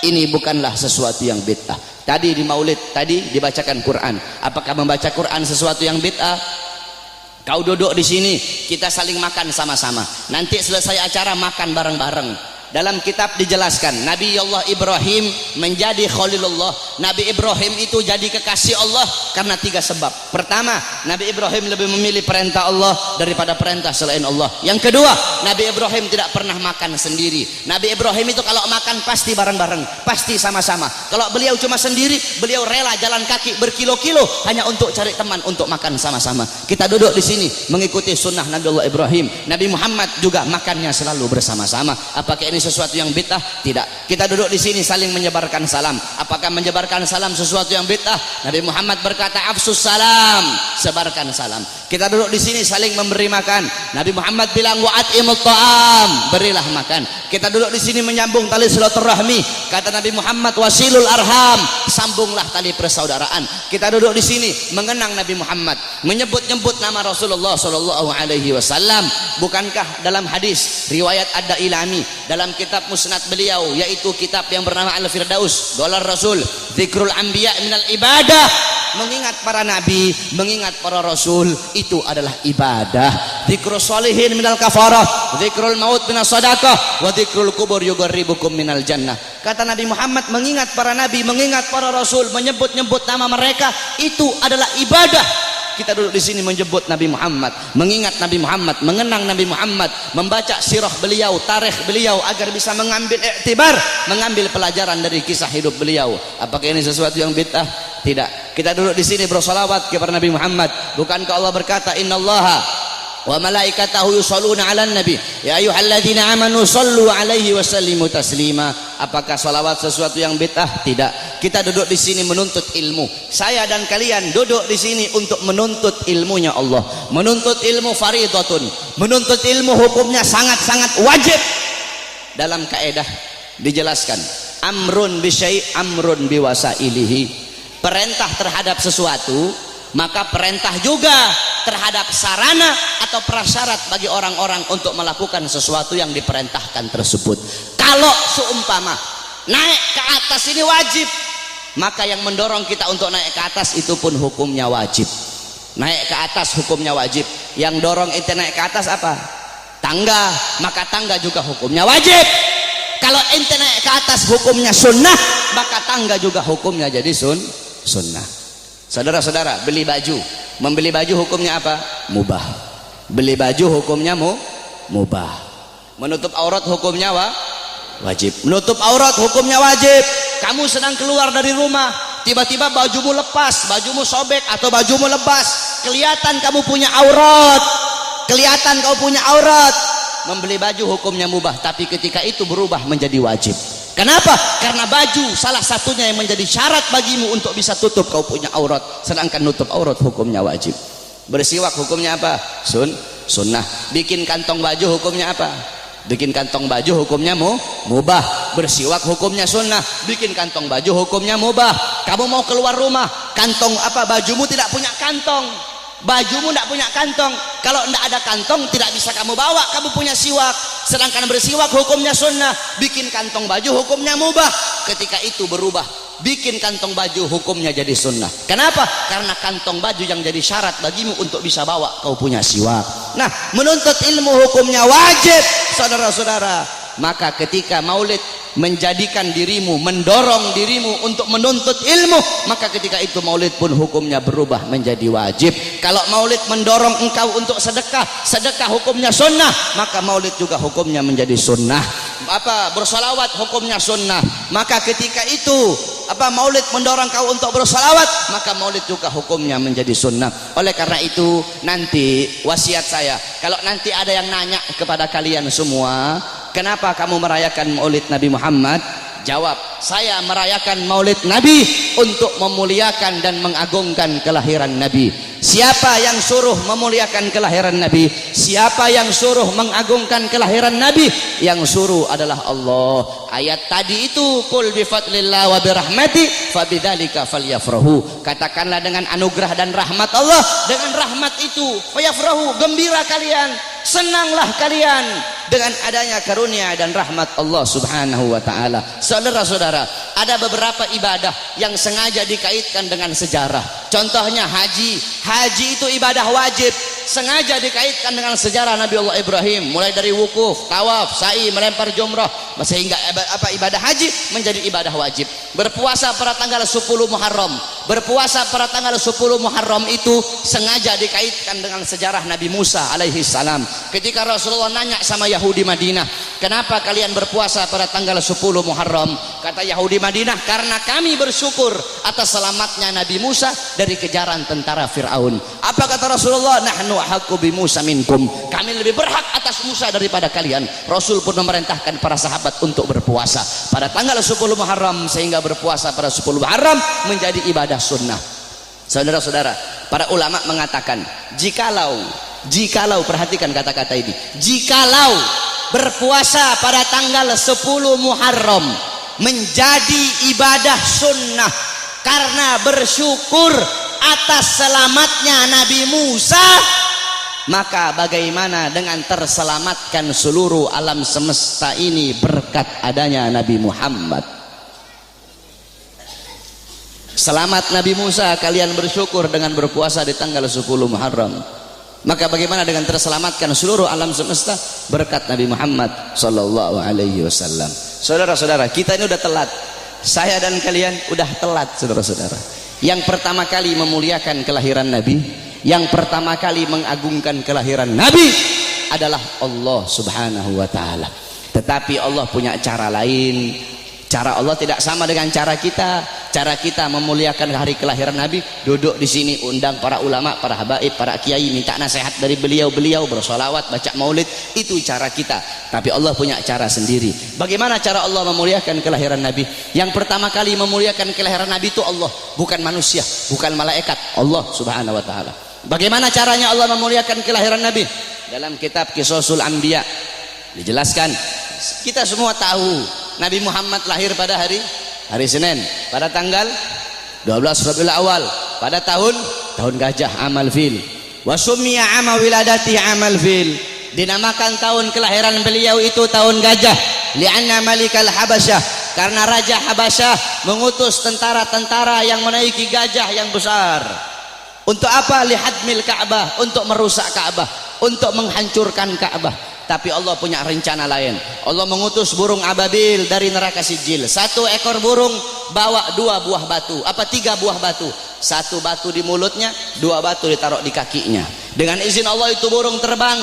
ini bukanlah sesuatu yang bid'ah. Tadi di maulid tadi dibacakan Quran. Apakah membaca Quran sesuatu yang bid'ah? Kau duduk di sini, kita saling makan sama-sama. Nanti selesai acara makan bareng-bareng. Dalam kitab dijelaskan Nabi Allah Ibrahim menjadi Khalilullah. Nabi Ibrahim itu jadi kekasih Allah karena 3 sebab. Pertama, Nabi Ibrahim lebih memilih perintah Allah daripada perintah selain Allah. Yang kedua, Nabi Ibrahim tidak pernah makan sendiri. Nabi Ibrahim itu kalau makan pasti bareng-bareng, pasti sama-sama. Kalau beliau cuma sendiri, beliau rela jalan kaki berkilo-kilo hanya untuk cari teman untuk makan sama-sama. Kita duduk di sini mengikuti sunnah Nabi Allah Ibrahim. Nabi Muhammad juga makannya selalu bersama-sama. Apakah ini sesuatu yang bid'ah? Tidak. Kita duduk di sini saling menyebarkan salam. Apakah menyebarkan salam sesuatu yang bid'ah? Nabi Muhammad berkata, afsus salam, sebarkan salam. Kita duduk di sini saling memberi makan. Nabi Muhammad bilang wa'atimut ta'am, berilah makan. Kita duduk di sini menyambung tali silaturahmi. Kata Nabi Muhammad wasilul arham, sambunglah tali persaudaraan. Kita duduk di sini mengenang Nabi Muhammad, menyebut-nyebut nama Rasulullah sallallahu alaihi wasallam. Bukankah dalam hadis riwayat Ad-Dailami dalam kitab musnad beliau, yaitu kitab yang bernama Al-Firdaus, Qalar Rasul, Dzikrul Anbiya minal ibadah, mengingat para nabi, mengingat para rasul itu adalah ibadah. Dzikrul sholihin minal kafarah, dzikrul maut minas sadaqah, wa dzikrul kubur yugarribukum minal jannah. Kata Nabi Muhammad, mengingat para nabi, mengingat para rasul, menyebut-nyebut nama mereka itu adalah ibadah. Kita duduk di sini menyebut Nabi Muhammad, mengingat Nabi Muhammad, mengenang Nabi Muhammad, membaca sirah beliau, tarikh beliau agar bisa mengambil iktibar, mengambil pelajaran dari kisah hidup beliau. Apakah ini sesuatu yang bid'ah? Tidak. Kita duduk di sini bersolawat kepada Nabi Muhammad. Bukankah Allah berkata, innallaha wa malaikatahu yusholluna 'alan nabi ya ayyuhalladzina amanu shollu 'alaihi wa sallimu taslima. Apakah salawat sesuatu yang bid'ah? Tidak. Kita duduk di sini menuntut ilmu. Saya dan kalian duduk di sini untuk menuntut ilmunya Allah. Menuntut ilmu fardhatun. Menuntut ilmu hukumnya sangat-sangat wajib. Dalam kaidah dijelaskan, amrun bi syai' amrun bi wasailihi. Perintah terhadap sesuatu, maka perintah juga terhadap sarana atau prasyarat bagi orang-orang untuk melakukan sesuatu yang diperintahkan tersebut. Kalau seumpama naik ke atas ini wajib, maka yang mendorong kita untuk naik ke atas itu pun hukumnya wajib. Naik ke atas hukumnya wajib. Yang dorong ente naik ke atas apa? Tangga, maka tangga juga hukumnya wajib. Kalau ente naik ke atas hukumnya sunnah, maka tangga juga hukumnya jadi sunnah. Saudara-saudara, beli baju, membeli baju hukumnya apa? Mubah. Beli baju hukumnya mubah. Menutup aurat hukumnya wajib. Menutup aurat hukumnya wajib. Kamu sedang keluar dari rumah, tiba-tiba bajumu lepas, bajumu sobek atau bajumu lepas, kelihatan kamu punya aurat, kelihatan kamu punya aurat. Membeli baju hukumnya mubah, tapi ketika itu berubah menjadi wajib. Kenapa? Karena baju salah satunya yang menjadi syarat bagimu untuk bisa tutup kau punya aurat, sedangkan nutup aurat hukumnya wajib. Bersiwak hukumnya apa? Sunnah. Bikin kantong baju hukumnya apa? Bikin kantong baju hukumnya mubah. Bersiwak hukumnya sunnah. Bikin kantong baju hukumnya mubah. Kamu mau keluar rumah, kantong apa? Bajumu tidak punya kantong. Bajumu tidak punya kantong. Kalau tidak ada kantong tidak bisa kamu bawa. Kamu punya siwak, sedangkan bersiwak hukumnya sunnah. Bikin kantong baju hukumnya mubah. Ketika itu berubah, bikin kantong baju hukumnya jadi sunnah. Kenapa? Karena kantong baju yang jadi syarat bagimu untuk bisa bawa kau punya siwak. Nah, menuntut ilmu hukumnya wajib, saudara-saudara. Maka ketika maulid menjadikan dirimu, mendorong dirimu untuk menuntut ilmu, maka ketika itu maulid pun hukumnya berubah menjadi wajib. Kalau maulid mendorong engkau untuk sedekah, sedekah hukumnya sunnah, maka maulid juga hukumnya menjadi sunnah. Bersolawat hukumnya sunnah, maka ketika itu maulid mendorong kau untuk bersolawat, maka maulid juga hukumnya menjadi sunnah. Oleh karena itu nanti wasiat saya, kalau nanti ada yang nanya kepada kalian semua, kenapa kamu merayakan maulid Nabi Muhammad? Jawab, saya merayakan maulid Nabi untuk memuliakan dan mengagungkan kelahiran Nabi. Siapa yang suruh memuliakan kelahiran Nabi? Siapa yang suruh mengagungkan kelahiran Nabi? Yang suruh adalah Allah. Ayat tadi itu, qul bi fadlillah wa bi rahmati fabidzalika falyafrahu. Katakanlah dengan anugerah dan rahmat Allah, dengan rahmat itu fayafrahu, gembira kalian, senanglah kalian dengan adanya karunia dan rahmat Allah Subhanahu wa taala. Saudara-saudara, ada beberapa ibadah yang sengaja dikaitkan dengan sejarah. Contohnya haji. Haji itu ibadah wajib, sengaja dikaitkan dengan sejarah Nabi Allah Ibrahim, mulai dari wukuf, tawaf, sa'i, melempar jumrah, sehingga ibadah haji menjadi ibadah wajib. Berpuasa pada tanggal 10 Muharram. Berpuasa pada tanggal 10 Muharram itu sengaja dikaitkan dengan sejarah Nabi Musa alaihi salam. Ketika Rasulullah nanya sama Yahudi Madinah, kenapa kalian berpuasa pada tanggal 10 Muharram? Kata Yahudi Madinah, karena kami bersyukur atas selamatnya Nabi Musa dari kejaran tentara Fir'aun. Apa kata Rasulullah? Nahnu ahaqqu bi Musa minkum. Kami lebih berhak atas Musa daripada kalian. Rasul pun memerintahkan para sahabat untuk berpuasa pada tanggal 10 Muharram, sehingga berpuasa pada 10 Muharram menjadi ibadah sunnah. Saudara-saudara, Para ulama mengatakan, jikalau perhatikan kata-kata ini, jikalau berpuasa pada tanggal 10 Muharram menjadi ibadah sunnah karena bersyukur atas selamatnya Nabi Musa, maka bagaimana dengan terselamatkan seluruh alam semesta ini berkat adanya Nabi Muhammad? Selamat Nabi Musa, kalian bersyukur dengan berpuasa di tanggal 10 Muharram. Maka bagaimana dengan terselamatkan seluruh alam semesta berkat Nabi Muhammad sallallahu alaihi wasallam. Saudara-saudara, kita ini udah telat. Saya dan kalian udah telat, saudara-saudara. Yang pertama kali memuliakan kelahiran Nabi, yang pertama kali mengagungkan kelahiran Nabi adalah Allah Subhanahu wa taala. Tetapi Allah punya cara lain. Cara Allah tidak sama dengan cara kita. Cara kita memuliakan hari kelahiran Nabi, duduk di sini undang para ulama, para habaib, para kiai, minta nasihat dari beliau-beliau, bersolawat, baca maulid. Itu cara kita. Tapi Allah punya cara sendiri. Bagaimana cara Allah memuliakan kelahiran Nabi? Yang pertama kali memuliakan kelahiran Nabi itu Allah, bukan manusia, bukan malaikat, Allah Subhanahu wa taala. Bagaimana caranya Allah memuliakan kelahiran Nabi? Dalam kitab Qisasul Anbiya dijelaskan. Kita semua tahu Nabi Muhammad lahir pada hari Senin pada tanggal 12 Rabiul Awal pada tahun gajah, amal fil. Wa summiya ama wiladati amal fil. Dinamakan tahun kelahiran beliau itu tahun gajah, li'anna malikal Habasyah, karena raja Habasyah mengutus tentara-tentara yang menaiki gajah yang besar. Untuk apa? Lihadmil Ka'bah, untuk merusak Ka'bah, untuk menghancurkan Ka'bah. Tapi Allah punya rencana lain. Allah mengutus burung ababil dari neraka Sijil. Satu ekor burung bawa 2 buah batu, 3 buah batu. 1 batu di mulutnya, 2 batu ditaruh di kakinya. Dengan izin Allah itu burung terbang.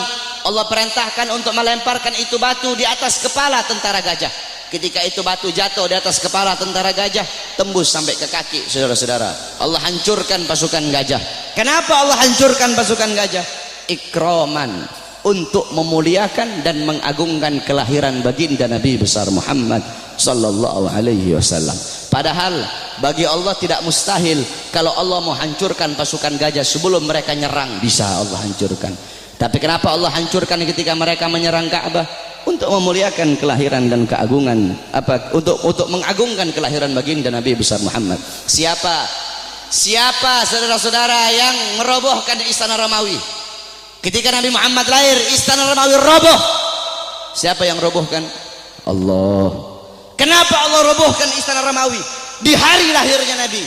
Allah perintahkan untuk melemparkan itu batu di atas kepala tentara gajah. Ketika itu batu jatuh di atas kepala tentara gajah, tembus sampai ke kaki, saudara-saudara. Allah hancurkan pasukan gajah. Kenapa Allah hancurkan pasukan gajah? Ikraman, untuk memuliakan dan mengagungkan kelahiran baginda Nabi besar Muhammad sallallahu alaihi wasallam. Padahal bagi Allah tidak mustahil kalau Allah mau hancurkan pasukan gajah sebelum mereka nyerang, bisa Allah hancurkan. Tapi kenapa Allah hancurkan ketika mereka menyerang Ka'bah? Untuk memuliakan kelahiran dan keagungan, untuk mengagungkan kelahiran baginda Nabi besar Muhammad. Siapa saudara-saudara yang merobohkan istana Romawi? Ketika Nabi Muhammad lahir, istana Romawi roboh. Siapa yang robohkan? Allah. Kenapa Allah robohkan istana Romawi di hari lahirnya Nabi?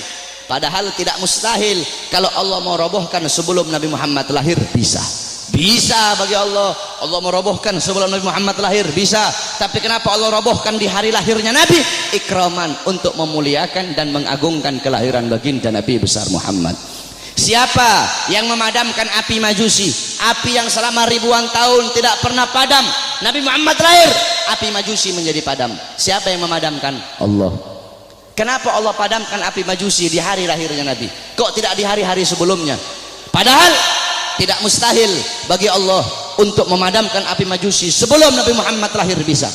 Padahal tidak mustahil kalau Allah mau robohkan sebelum Nabi Muhammad lahir, bisa. Bisa bagi Allah. Allah merobohkan sebelum Nabi Muhammad lahir, bisa. Tapi kenapa Allah robohkan di hari lahirnya Nabi? Ikraman, untuk memuliakan dan mengagungkan kelahiran baginda Nabi besar Muhammad. Siapa yang memadamkan api Majusi, api yang selama ribuan tahun tidak pernah padam? Nabi Muhammad lahir, api Majusi menjadi padam. Siapa yang memadamkan? Allah. Kenapa Allah padamkan api Majusi di hari lahirnya Nabi? Kok tidak di hari-hari sebelumnya? Padahal tidak mustahil bagi Allah untuk memadamkan api Majusi sebelum Nabi Muhammad lahir, bisa.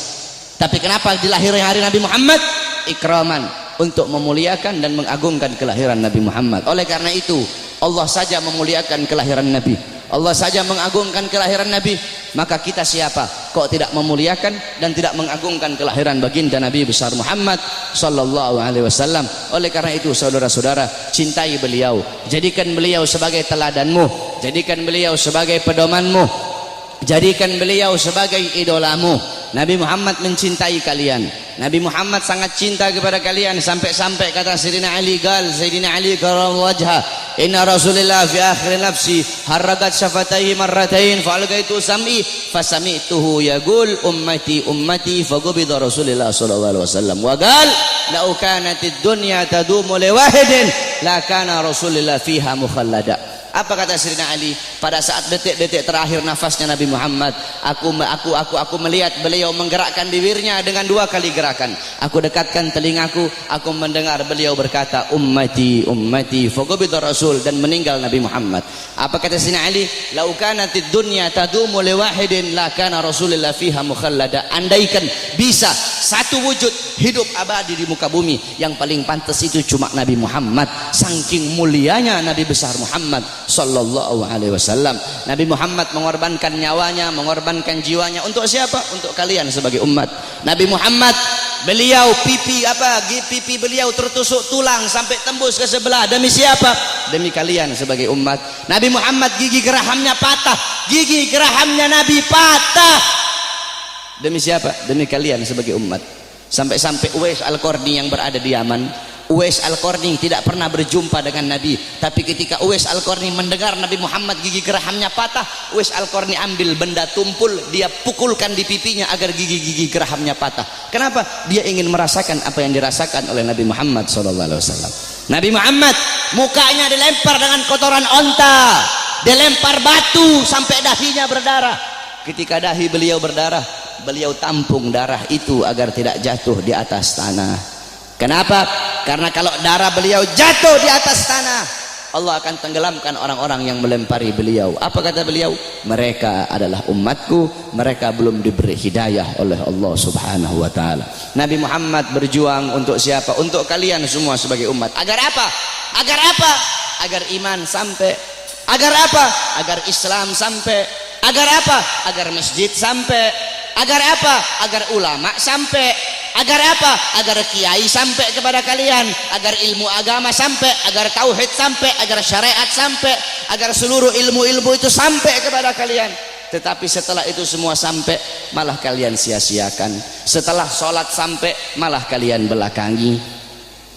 Tapi kenapa di lahirnya hari Nabi Muhammad? Ikraman, untuk memuliakan dan mengagungkan kelahiran Nabi Muhammad. Oleh karena itu Allah saja memuliakan kelahiran Nabi, Allah saja mengagungkan kelahiran Nabi. Maka kita siapa kok tidak memuliakan dan tidak mengagungkan kelahiran baginda Nabi besar Muhammad sallallahu alaihi wasallam. Oleh karena itu saudara-saudara, cintai beliau, jadikan beliau sebagai teladanmu, jadikan beliau sebagai pedomanmu, jadikan beliau sebagai idolamu. Nabi Muhammad mencintai kalian, Nabi Muhammad sangat cinta kepada kalian, sampai-sampai kata Sayyidina Ali, Sayyidina Ali karramallahu wajha, inna Rasulillah fi akhir nafsi haragat syafataihi marratain fa'algaitu sam'i fasami'tuhu yaqul ummati ummati faqubida Rasulullah sallallahu alaihi wasallam wa qala la kanatid dunya tadumu li wahidin la kana Rasulullah fiha mukhallada. Apa kata Sayyidina Ali? pada saat detik-detik terakhir nafasnya Nabi Muhammad, aku melihat beliau menggerakkan bibirnya dengan 2 kali gerakan. Aku dekatkan telingaku, aku mendengar beliau berkata, ummati ummati, faqabida Rasul, dan meninggal Nabi Muhammad. Apa kata Sayyidina Ali? Lau kanatid dunya tadumu li wahidin la kana Rasulullah fiha mukhallada. Andaikan bisa satu wujud hidup abadi di muka bumi, yang paling pantas itu cuma Nabi Muhammad. Saking mulianya Nabi besar Muhammad sallallahu alaihi wasallam. Nabi Muhammad mengorbankan nyawanya, mengorbankan jiwanya untuk siapa? Untuk kalian sebagai umat. Nabi Muhammad, beliau pipi beliau tertusuk tulang sampai tembus ke sebelah. Demi siapa? Demi kalian sebagai umat. Nabi Muhammad gigi gerahamnya patah, gigi gerahamnya Nabi patah. Demi siapa? Demi kalian sebagai umat. Sampai-sampai Uwais Al-Qarni yang berada di Yaman, Uwais Al-Qarni tidak pernah berjumpa dengan Nabi, tapi ketika Uwais Al-Qarni mendengar Nabi Muhammad gigi gerahamnya patah, Uwais Al-Qarni ambil benda tumpul, dia pukulkan di pipinya agar gigi-gigi gerahamnya patah. Kenapa? Dia ingin merasakan apa yang dirasakan oleh Nabi Muhammad SAW. Nabi Muhammad mukanya dilempar dengan kotoran onta, dilempar batu sampai dahinya berdarah. Ketika dahi beliau berdarah, beliau tampung darah itu agar tidak jatuh di atas tanah. Kenapa? Karena kalau darah beliau jatuh di atas tanah, Allah akan tenggelamkan orang-orang yang melempari beliau. Apa kata beliau? Mereka adalah umatku, mereka belum diberi hidayah oleh Allah Subhanahu wa taala. Nabi Muhammad berjuang untuk siapa? Untuk kalian semua sebagai umat. Agar apa? Agar apa? Agar iman sampai. Agar apa? Agar Islam sampai. Agar apa? Agar masjid sampai. Agar apa? Agar ulama sampai. Agar apa? Agar kiai sampai kepada kalian, agar ilmu agama sampai, agar tauhid sampai, agar syariat sampai, agar seluruh ilmu-ilmu itu sampai kepada kalian. Tetapi setelah itu semua sampai, malah kalian sia-siakan. Setelah sholat sampai, malah kalian belakangi.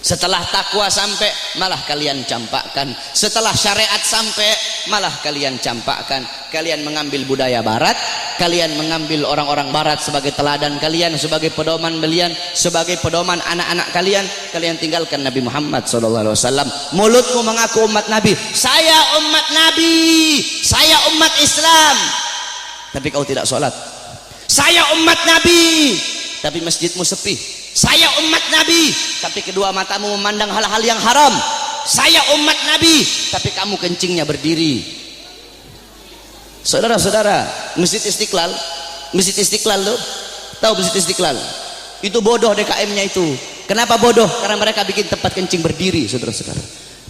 Setelah takwa sampai, malah kalian campakkan. Setelah syariat sampai, malah kalian campakkan. Kalian mengambil budaya barat, kalian mengambil orang-orang barat sebagai teladan kalian, sebagai pedoman kalian, sebagai pedoman anak-anak kalian. Kalian tinggalkan Nabi Muhammad SAW. Mulutmu mengaku umat Nabi, saya umat Nabi, saya umat Islam, tapi kau tidak sholat. Saya umat Nabi, tapi masjidmu sepi. Saya umat Nabi, tapi kedua matamu memandang hal-hal yang haram. Saya umat Nabi, tapi kamu kencingnya berdiri. Saudara-saudara, Masjid Istiqlal tuh, tahu Masjid Istiqlal? Itu bodoh DKM-nya itu. Kenapa bodoh? Karena mereka bikin tempat kencing berdiri, saudara-saudara.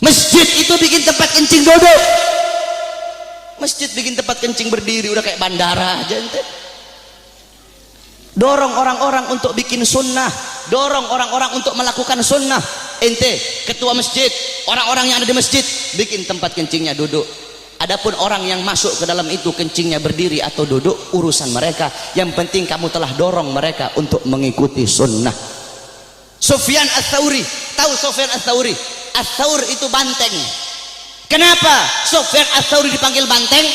Masjid itu bikin tempat kencing duduk. Masjid bikin tempat kencing berdiri, udah kayak bandara aja ente. Dorong orang-orang untuk bikin sunnah, dorong orang-orang untuk melakukan sunnah. Ente ketua masjid, orang-orang yang ada di masjid bikin tempat kencingnya duduk. Adapun orang yang masuk ke dalam itu kencingnya berdiri atau duduk, urusan mereka. Yang penting kamu telah dorong mereka untuk mengikuti sunnah. Sufyan Ats-Tsauri, tahu Sufyan Ats-Tsauri? Ats-Tsaur itu banteng. Kenapa Sufyan Ats-Tsauri dipanggil banteng?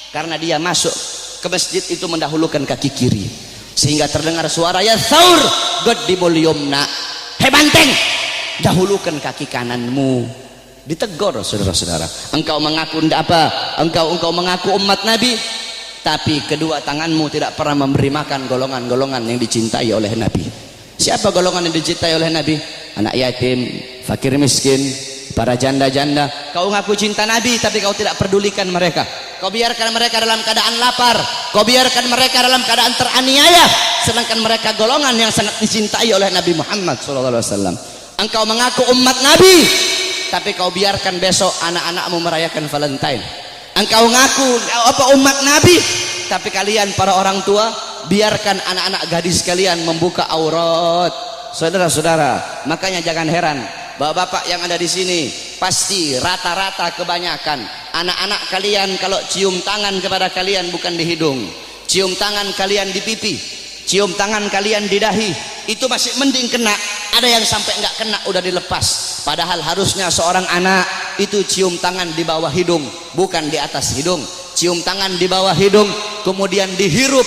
Karena dia masuk ke masjid itu mendahulukan kaki kiri, sehingga terdengar suara ya Tsaur qaddimul yumna. Hei banteng, dahulukan kaki kananmu. Ditegur saudara-saudara. Engkau mengaku apa? Engkau mengaku umat Nabi, tapi kedua tanganmu tidak pernah memberi makan golongan-golongan yang dicintai oleh Nabi. Siapa golongan yang dicintai oleh Nabi? Anak yatim, fakir miskin, para janda-janda. Kau ngaku cinta Nabi, tapi kau tidak pedulikan mereka. Kau biarkan mereka dalam keadaan lapar, kau biarkan mereka dalam keadaan teraniaya, sedangkan mereka golongan yang sangat dicintai oleh Nabi Muhammad SAW. Engkau mengaku umat Nabi, tapi kau biarkan besok anak-anakmu merayakan Valentine. Engkau ngaku umat Nabi, tapi kalian para orang tua biarkan anak-anak gadis kalian membuka aurat. Saudara-saudara, makanya jangan heran bapak-bapak yang ada di sini, pasti rata-rata kebanyakan anak-anak kalian kalau cium tangan kepada kalian bukan di hidung, cium tangan kalian di pipi, cium tangan kalian di dahi, itu masih mending kena. Ada yang sampai nggak kena udah dilepas. Padahal harusnya seorang anak itu cium tangan di bawah hidung, bukan di atas hidung. Cium tangan di bawah hidung, kemudian dihirup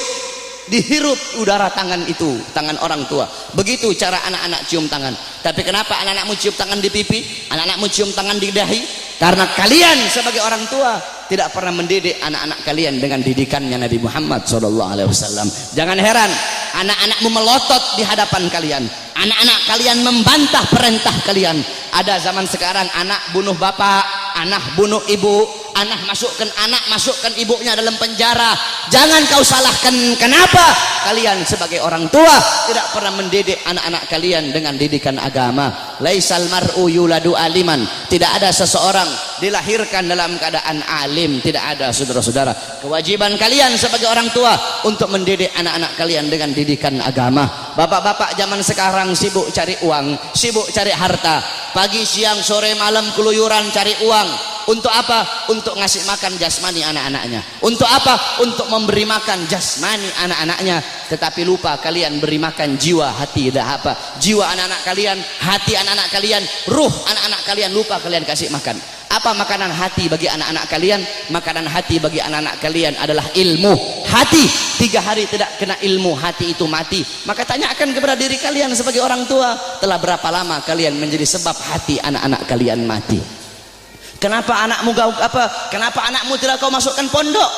udara tangan itu, tangan orang tua. Begitu cara anak-anak cium tangan. Tapi kenapa anak-anakmu cium tangan di pipi, anak-anakmu cium tangan di dahi? Karena kalian sebagai orang tua tidak pernah mendidik anak-anak kalian dengan didikannya Nabi Muhammad SAW. Jangan heran anak-anakmu melotot di hadapan kalian, anak-anak kalian membantah perintah kalian. Ada zaman sekarang anak bunuh bapak, anak bunuh ibu, anak masukkan ibunya dalam penjara. Jangan kau salahkan, kenapa kalian sebagai orang tua tidak pernah mendidik anak-anak kalian dengan didikan agama. Laisal mar'u yuladu aliman, tidak ada seseorang dilahirkan dalam keadaan alim, tidak ada. Saudara-saudara, kewajiban kalian sebagai orang tua untuk mendidik anak-anak kalian dengan didikan agama. Bapak-bapak zaman sekarang sibuk cari uang, sibuk cari harta, pagi siang sore malam keluyuran cari uang. Untuk apa? Untuk ngasih makan jasmani anak-anaknya. Untuk apa? Untuk memberi makan jasmani anak-anaknya. Tetapi lupa kalian beri makan jiwa, hati, dah apa? Jiwa anak-anak kalian, hati anak-anak kalian, ruh anak-anak kalian lupa kalian kasih makan. Apa makanan hati bagi anak-anak kalian? Makanan hati bagi anak-anak kalian adalah ilmu hati. 3 hari tidak kena ilmu hati itu mati. Maka tanyakan kepada diri kalian sebagai orang tua, telah berapa lama kalian menjadi sebab hati anak-anak kalian mati? Kenapa kenapa anakmu tidak kau masukkan pondok?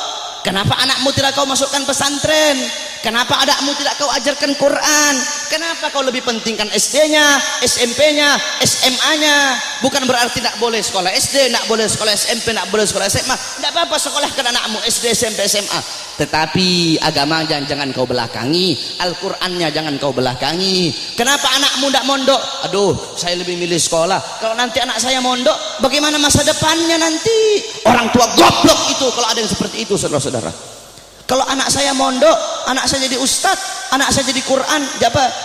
Kenapa anakmu tidak kau masukkan pesantren? Kenapa anakmu tidak kau ajarkan Quran? Kenapa kau lebih pentingkan SD-nya, SMP-nya, SMA-nya? Bukan berarti tidak boleh sekolah SD, tidak boleh sekolah SMP, tidak boleh sekolah SMA. Tidak apa-apa sekolahkan anakmu SD, SMP, SMA. Tetapi agama jangan kau belakangi, Al-Qur'annya jangan kau belakangi. Kenapa anakmu tidak mondok? Aduh, saya lebih milih sekolah. Kalau nanti anak saya mondok, bagaimana masa depannya nanti? Orang tua goblok itu kalau ada yang seperti itu, saudara-saudara. Kalau anak saya mondok, anak saya jadi ustadz, anak saya jadi Quran,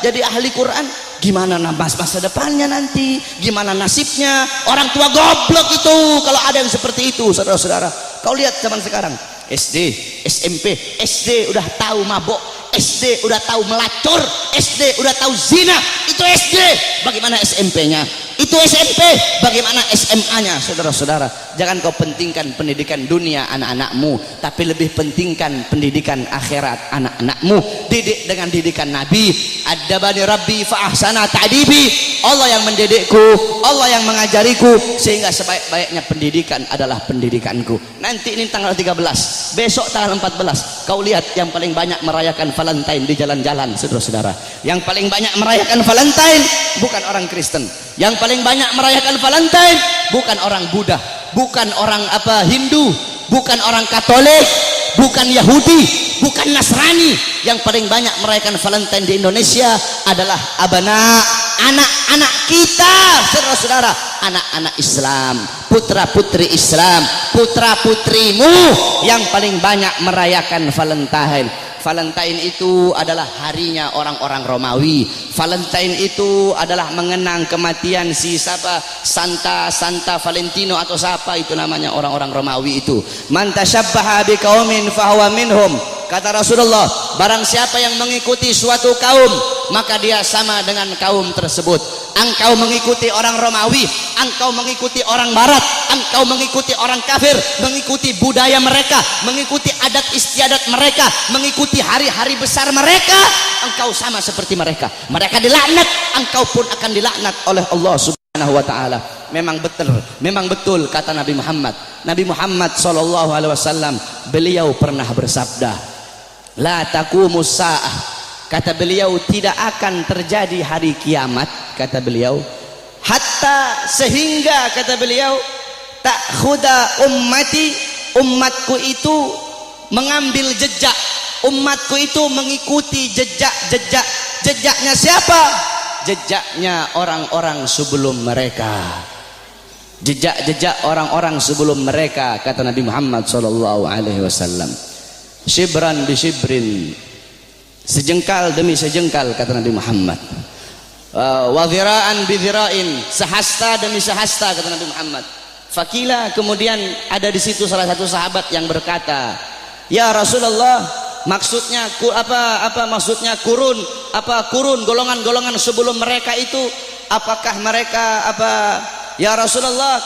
jadi ahli Quran, gimana masa depannya nanti? Gimana nasibnya? Orang tua goblok itu kalau ada yang seperti itu, saudara-saudara. Kau lihat zaman sekarang, SD, SMP, SD udah tahu mabok, SD udah tahu melacur, SD udah tahu zina. Itu SD. Bagaimana SMP-nya? Itu SMP. Bagaimana SMA-nya? Saudara-saudara, jangan kau pentingkan pendidikan dunia anak-anakmu, tapi lebih pentingkan pendidikan akhirat anak-anakmu. Didik dengan didikan Nabi. Adabani Rabbi fa ahsana ta'dibi. Allah yang mendidikku, Allah yang mengajariku, sehingga sebaik-baiknya pendidikan adalah pendidikanku. Nanti ini tanggal 13, besok tanggal 14. Kau lihat yang paling banyak merayakan Valentine di jalan-jalan, saudara-saudara. Yang paling banyak merayakan Valentine bukan orang Kristen. Yang paling banyak merayakan Valentine bukan orang Buddha, bukan orang Hindu, bukan orang Katolik, bukan Yahudi, bukan Nasrani. Yang paling banyak merayakan Valentine di Indonesia adalah anak-anak kita, saudara-saudara, anak-anak Islam, putra-putri Islam, putra-putrimu yang paling banyak merayakan Valentine. Valentine itu adalah harinya orang-orang Romawi. Valentine itu adalah mengenang kematian Santa Valentino atau siapa itu namanya orang-orang Romawi itu. Man tasyabbaha biqaumin fahuwa minhum. Kata Rasulullah, barang siapa yang mengikuti suatu kaum, maka dia sama dengan kaum tersebut. Engkau mengikuti orang Romawi, engkau mengikuti orang Barat, engkau mengikuti orang kafir, mengikuti budaya mereka, mengikuti adat istiadat mereka, mengikuti hari-hari besar mereka, engkau sama seperti mereka. Mereka dilaknat, engkau pun akan dilaknat oleh Allah Subhanahu wa taala. Memang betul kata Nabi Muhammad. Nabi Muhammad sallallahu alaihi wasallam, beliau pernah bersabda, la taqumus saah. Kata beliau, tidak akan terjadi hari kiamat, kata beliau, hatta sehingga kata beliau, ta'khuda umatku itu mengambil jejak, umatku itu mengikuti jejaknya siapa? Jejaknya orang-orang sebelum mereka. Jejak orang-orang sebelum mereka, kata Nabi Muhammad sallallahu alaihi wasallam. Shibran bi shibrin, sejengkal demi sejengkal, kata Nabi Muhammad. Wa dhira'an bi dhira'in, sehasta demi sehasta, kata Nabi Muhammad. Fakila, kemudian ada di situ salah satu sahabat yang berkata, ya Rasulullah, maksudnya maksudnya kurun golongan-golongan sebelum mereka itu, apakah mereka ya Rasulullah,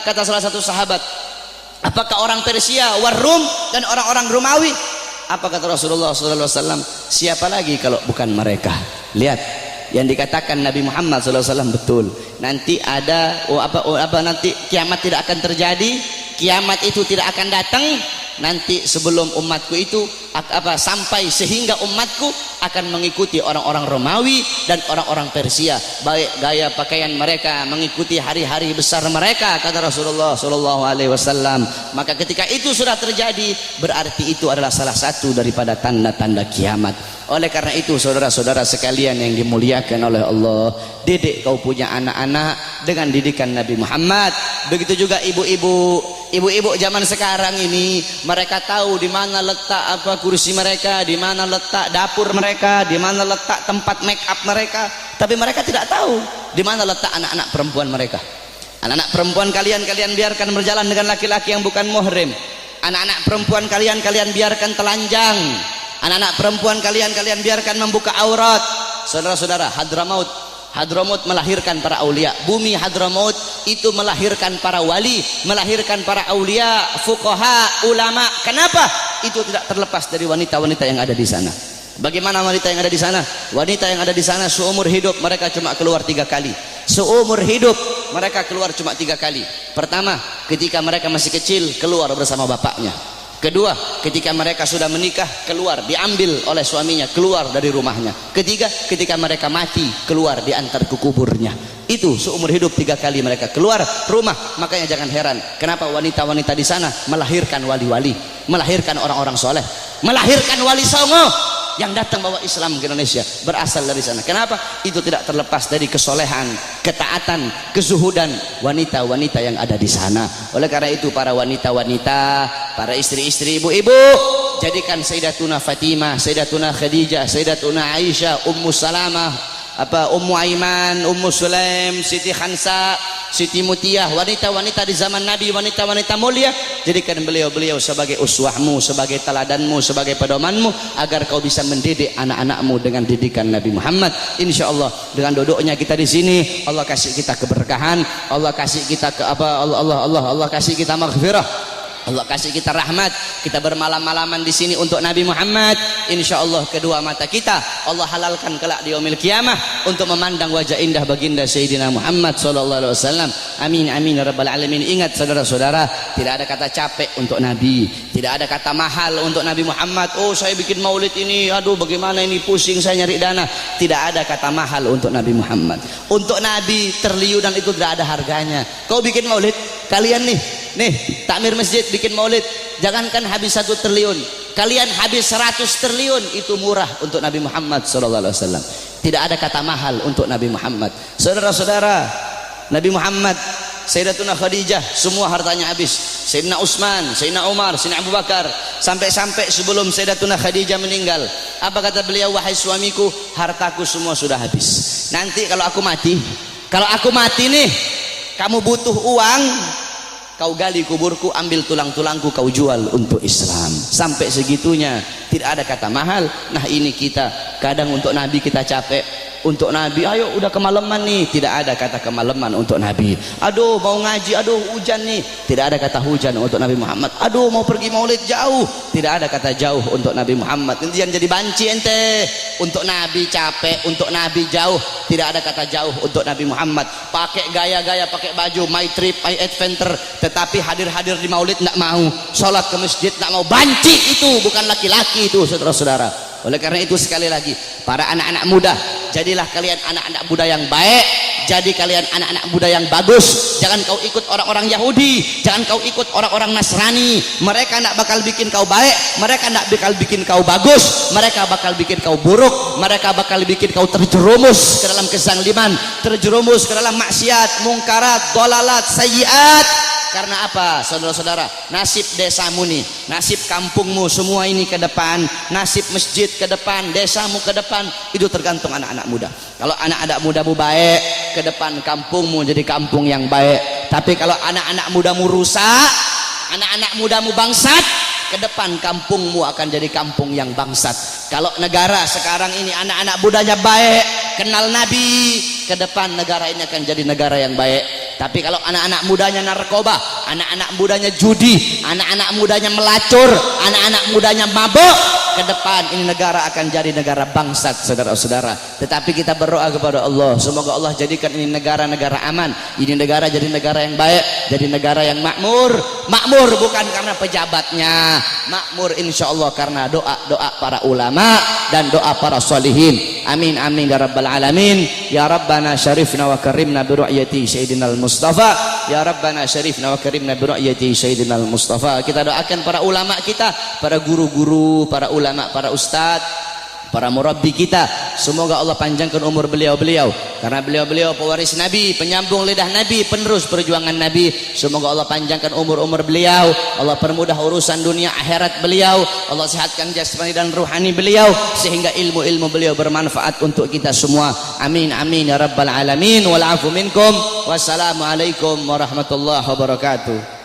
kata salah satu sahabat, apakah orang Persia, Warum dan orang-orang Romawi? Apa kata Rasulullah SAW? Siapa lagi kalau bukan mereka? Lihat, yang dikatakan Nabi Muhammad SAW betul. Nanti ada nanti kiamat tidak akan terjadi kiamat itu tidak akan datang nanti sebelum umatku itu sampai sehingga umatku akan mengikuti orang-orang Romawi dan orang-orang Persia, baik gaya pakaian mereka mengikuti hari-hari besar mereka, kata Rasulullah sallallahu alaihi wasallam. Maka ketika itu sudah terjadi, berarti itu adalah salah satu daripada tanda-tanda kiamat. Oleh karena itu saudara-saudara sekalian yang dimuliakan oleh Allah, didik kau punya anak-anak dengan didikan Nabi Muhammad. Begitu juga ibu-ibu zaman sekarang ini, mereka tahu di mana letak kursi mereka, di mana letak dapur mereka, di mana letak tempat make up mereka, tapi mereka tidak tahu di mana letak anak-anak perempuan mereka. Anak-anak perempuan kalian biarkan berjalan dengan laki-laki yang bukan muhrim. Anak-anak perempuan kalian biarkan telanjang. Anak-anak perempuan kalian biarkan membuka aurat. Saudara-saudara, Hadramaut melahirkan para aulia. Bumi Hadramaut itu melahirkan para wali, melahirkan para aulia, fuqaha, ulama. Kenapa? Itu tidak terlepas dari wanita-wanita yang ada di sana. Bagaimana wanita yang ada di sana? Wanita yang ada di sana seumur hidup mereka cuma keluar 3 kali. Seumur hidup mereka keluar cuma 3 kali. Pertama, ketika mereka masih kecil, keluar bersama bapaknya. Kedua, ketika mereka sudah menikah, keluar, diambil oleh suaminya, keluar dari rumahnya. Ketiga, ketika mereka mati, keluar, diantar ke kuburnya. Itu seumur hidup 3 kali mereka keluar rumah. Makanya jangan heran kenapa wanita-wanita di sana melahirkan wali-wali, melahirkan orang-orang soleh, melahirkan wali songo yang datang bawa Islam ke Indonesia, berasal dari sana. Kenapa? Itu tidak terlepas dari kesolehan, ketaatan, kezuhudan wanita-wanita yang ada di sana. Oleh karena itu para wanita-wanita, para istri-istri, ibu-ibu, jadikan Sayyidatuna Fatimah, Sayyidatuna Khadijah, Sayyidatuna Aisyah, Ummu Salamah, Ummu Aiman, Ummu Sulaim, Siti Khansa, Siti Mutiyah, wanita-wanita di zaman Nabi, wanita-wanita mulia, jadikan beliau-beliau sebagai uswahmu, sebagai teladanmu, sebagai pedomanmu, agar kau bisa mendidik anak-anakmu dengan didikan Nabi Muhammad. Insyaallah dengan duduknya kita di sini, Allah kasih kita keberkahan, Allah kasih kita Allah kasih kita maghfirah, Allah kasih kita rahmat. Kita bermalam-malaman di sini untuk Nabi Muhammad. Insyaallah kedua mata kita Allah halalkan kelak di yaumil kiamah untuk memandang wajah indah baginda Sayyidina Muhammad sallallahu alaihi wasallam. Amin amin ya rabbal alamin. Ingat saudara-saudara, tidak ada kata capek untuk Nabi, tidak ada kata mahal untuk Nabi Muhammad. Oh, saya bikin maulid ini, aduh bagaimana ini, pusing saya nyari dana. Tidak ada kata mahal untuk Nabi Muhammad. Untuk Nabi triliunan itu tidak ada harganya. Kau bikin maulid, kalian nih takmir masjid bikin maulid, jangankan habis 1 triliun, kalian habis 100 triliun, itu murah untuk Nabi Muhammad SAW. Tidak ada kata mahal untuk Nabi Muhammad. Saudara-saudara, Nabi Muhammad, Sayyidatuna Khadijah, semua hartanya habis. Sayyidina Utsman, Sayyidina Umar, Sayyidina Abu Bakar, sampai-sampai sebelum Sayyidatuna Khadijah meninggal, apa kata beliau? Wahai suamiku, hartaku semua sudah habis. Nanti kalau aku mati nih, kamu butuh uang, kau gali kuburku, ambil tulang-tulangku, kau jual untuk Islam. Sampai segitunya, tidak ada kata mahal. Nah ini kita kadang untuk Nabi kita capek, untuk Nabi ayo udah kemalaman nih, tidak ada kata kemalaman untuk Nabi. Aduh mau ngaji, aduh hujan nih, tidak ada kata hujan untuk Nabi Muhammad. Aduh mau pergi maulid jauh, tidak ada kata jauh untuk Nabi Muhammad. Nanti yang jadi banci ente. Untuk Nabi capek, untuk Nabi jauh, tidak ada kata jauh untuk Nabi Muhammad. Pakai gaya-gaya, pakai baju my trip, my adventure, tetapi hadir-hadir di maulid tidak mau, sholat ke masjid tidak mau. Banci itu, bukan laki-laki itu, saudara-saudara. Oleh karena itu sekali lagi, para anak-anak muda, jadilah kalian anak-anak muda yang baik, jadi kalian anak-anak muda yang bagus. Jangan kau ikut orang-orang Yahudi, jangan kau ikut orang-orang Nasrani. Mereka tidak bakal bikin kau baik, mereka tidak bakal bikin kau bagus, mereka bakal bikin kau buruk, mereka bakal bikin kau terjerumus ke dalam kezaliman, terjerumus ke dalam maksiat, mungkarat, dolalat, sayyiat. Karena apa saudara-saudara? Nasib desamu nih, nasib kampungmu semua ini ke depan, nasib masjid ke depan, desamu ke depan, itu tergantung anak-anak muda. Kalau anak-anak mudamu baik, ke depan kampungmu jadi kampung yang baik. Tapi kalau anak-anak mudamu rusak, anak-anak mudamu bangsat, ke depan kampungmu akan jadi kampung yang bangsat. Kalau negara sekarang ini anak-anak mudanya baik, kenal Nabi, ke depan negara ini akan jadi negara yang baik. Tapi kalau anak-anak mudanya narkoba, anak-anak mudanya judi, anak-anak mudanya melacur, anak-anak mudanya mabuk, ke depan ini negara akan jadi negara bangsat, saudara-saudara. Tetapi kita berdoa kepada Allah, semoga Allah jadikan ini negara-negara aman, ini negara jadi negara yang baik, jadi negara yang makmur. Makmur bukan karena pejabatnya, makmur insyaallah karena doa-doa para ulama dan doa para solihin. Amin amin ya rabbal alamin. Ya Rabbana syarifna wa karimna bi ru'yati sayyidinal Mustafa. Ya Rabbana syarifna wa karimna bi ru'yati sayyidinal Mustafa. Kita doakan para ulama kita, para guru-guru, para ulama, para ustadz, para murabbi kita, semoga Allah panjangkan umur beliau-beliau, karena beliau-beliau pewaris Nabi, penyambung lidah Nabi, penerus perjuangan Nabi. Semoga Allah panjangkan umur-umur beliau, Allah permudah urusan dunia akhirat beliau, Allah sehatkan jasmani dan ruhani beliau, sehingga ilmu-ilmu beliau bermanfaat untuk kita semua. Amin amin ya rabbal alamin. Wal afu minkum. Wassalamualaikum warahmatullahi wabarakatuh.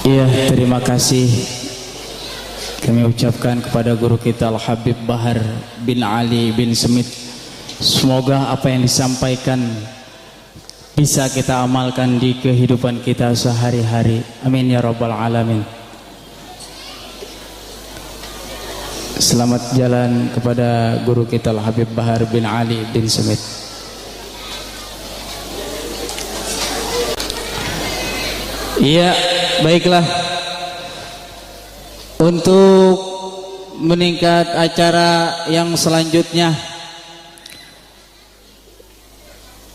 Iya, terima kasih kami ucapkan kepada guru kita Al-Habib Bahar bin Ali bin Smith. Semoga apa yang disampaikan bisa kita amalkan di kehidupan kita sehari-hari. Amin ya rabbal alamin. Selamat jalan kepada guru kita Al-Habib Bahar bin Ali bin Smith. Iya, baiklah. Untuk meningkat acara yang selanjutnya,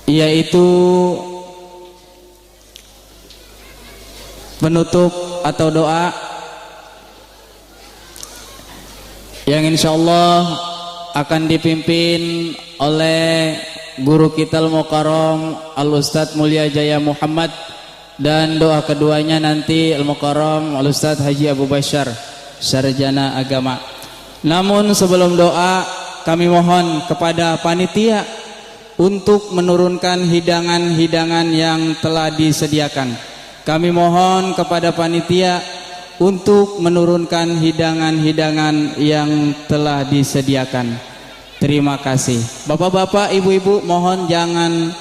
yaitu penutup atau doa yang insyaallah akan dipimpin oleh guru kita Al-Mukarram Al-Ustadz Mulia Jaya Muhammad, dan doa keduanya nanti Al-Mukarram Al-Ustadz Haji Abu Bashar, sarjana agama. Namun sebelum doa, kami mohon kepada panitia untuk menurunkan hidangan-hidangan yang telah disediakan. Kami mohon kepada panitia untuk menurunkan hidangan-hidangan yang telah disediakan. Terima kasih. Bapak-bapak, ibu-ibu, mohon jangan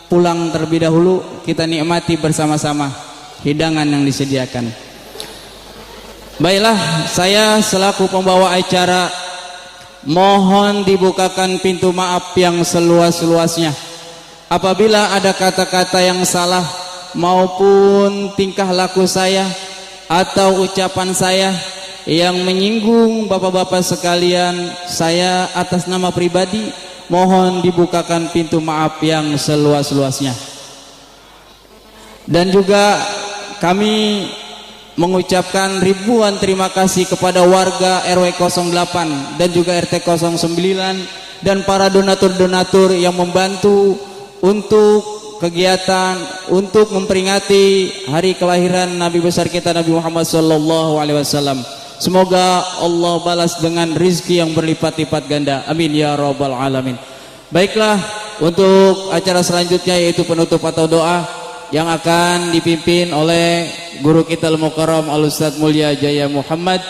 pulang terlebih dahulu, kita nikmati bersama-sama hidangan yang disediakan. Baiklah, saya selaku pembawa acara mohon dibukakan pintu maaf yang seluas-luasnya. Apabila ada kata-kata yang salah maupun tingkah laku saya atau ucapan saya yang menyinggung bapak-bapak sekalian, saya atas nama pribadi mohon dibukakan pintu maaf yang seluas-luasnya. Dan juga kami mengucapkan ribuan terima kasih kepada warga RW 08 dan juga RT 09 dan para donatur-donatur yang membantu untuk kegiatan untuk memperingati hari kelahiran Nabi besar kita Nabi Muhammad SAW. Semoga Allah balas dengan rizki yang berlipat-lipat ganda. Amin ya rabbal alamin. Baiklah, untuk acara selanjutnya yaitu penutup atau doa yang akan dipimpin oleh guru kita Al-Mukarram Al-Ustadz Mulia Jaya Muhammad.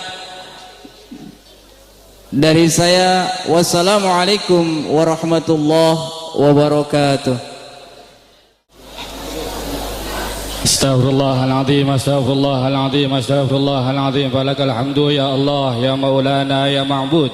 Dari saya, wassalamualaikum warahmatullahi wabarakatuh. Astaghfirullahaladzim, astaghfirullahaladzim, astaghfirullahaladzim. Falakal hamdu ya Allah, ya maulana, ya ma'bud.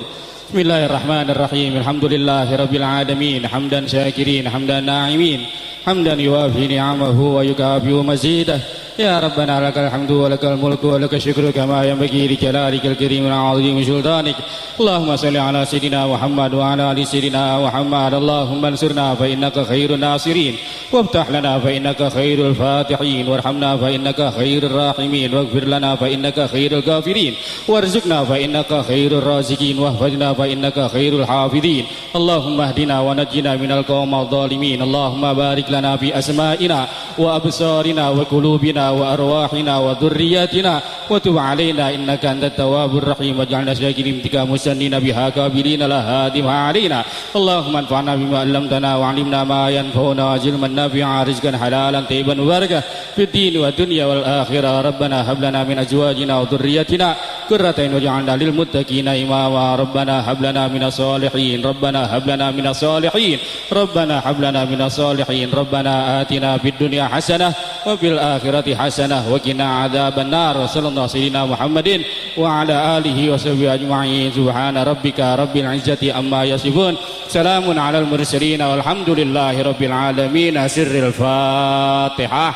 Bismillahirrahmanirrahim. Alhamdulillahi rabbil alamin. Hamdan syakirin, hamdan na'imin, hamdan yuwafi ni'amahu wa yukafi'u mazidah. يا ربنا لك الحمد ولك الملك ولك الشكر كما ينبغي لجلالك الكريم العظيم سلطانك. اللهم صل على سيدنا محمد وعلى ال سيدنا محمد. اللهم انصرنا فإنك خير الناصرين، وافتح لنا فإنك خير الفاتحين، وارحمنا فإنك خير الراحمين، واغفر لنا فإنك خير الغافرين، وارزقنا فإنك خير الرازقين، واحفظنا فإنك خير الحافظين. اللهم اهدنا ونجنا من القوم الظالمين. اللهم بارك لنا في أسمائنا وأبصارنا وقلوبنا وأرواحنا وذرياتنا، وتب علينا إنك أنت التواب الرحيم، واجعلنا شاكرين بك مسنين بها كابلين لها هادمها علينا. اللهم انفعنا بما علمتنا وعلمنا ما ينفعنا وعلما نافعا، رزقا حلالا طيبا مباركا في الدين والدنيا والآخرة. ربنا هب لنا من أزواجنا وذريتنا قرة عين واجعلنا للمتقين إماما. ربنا هب لنا من الصالحين، ربنا هب لنا من الصالحين، ربنا هب لنا من الصالحين. ربنا آتنا في الدنيا حسنة وفي الآخرة حسنة وقنا عذاب النار. وصلى الله على سيدنا محمد وعلى آله وصحبه أجمعين. سبحان ربك رب العزة عما يصفون، سلام على المرسلين والحمد لله رب العالمين. سر الفاتحة.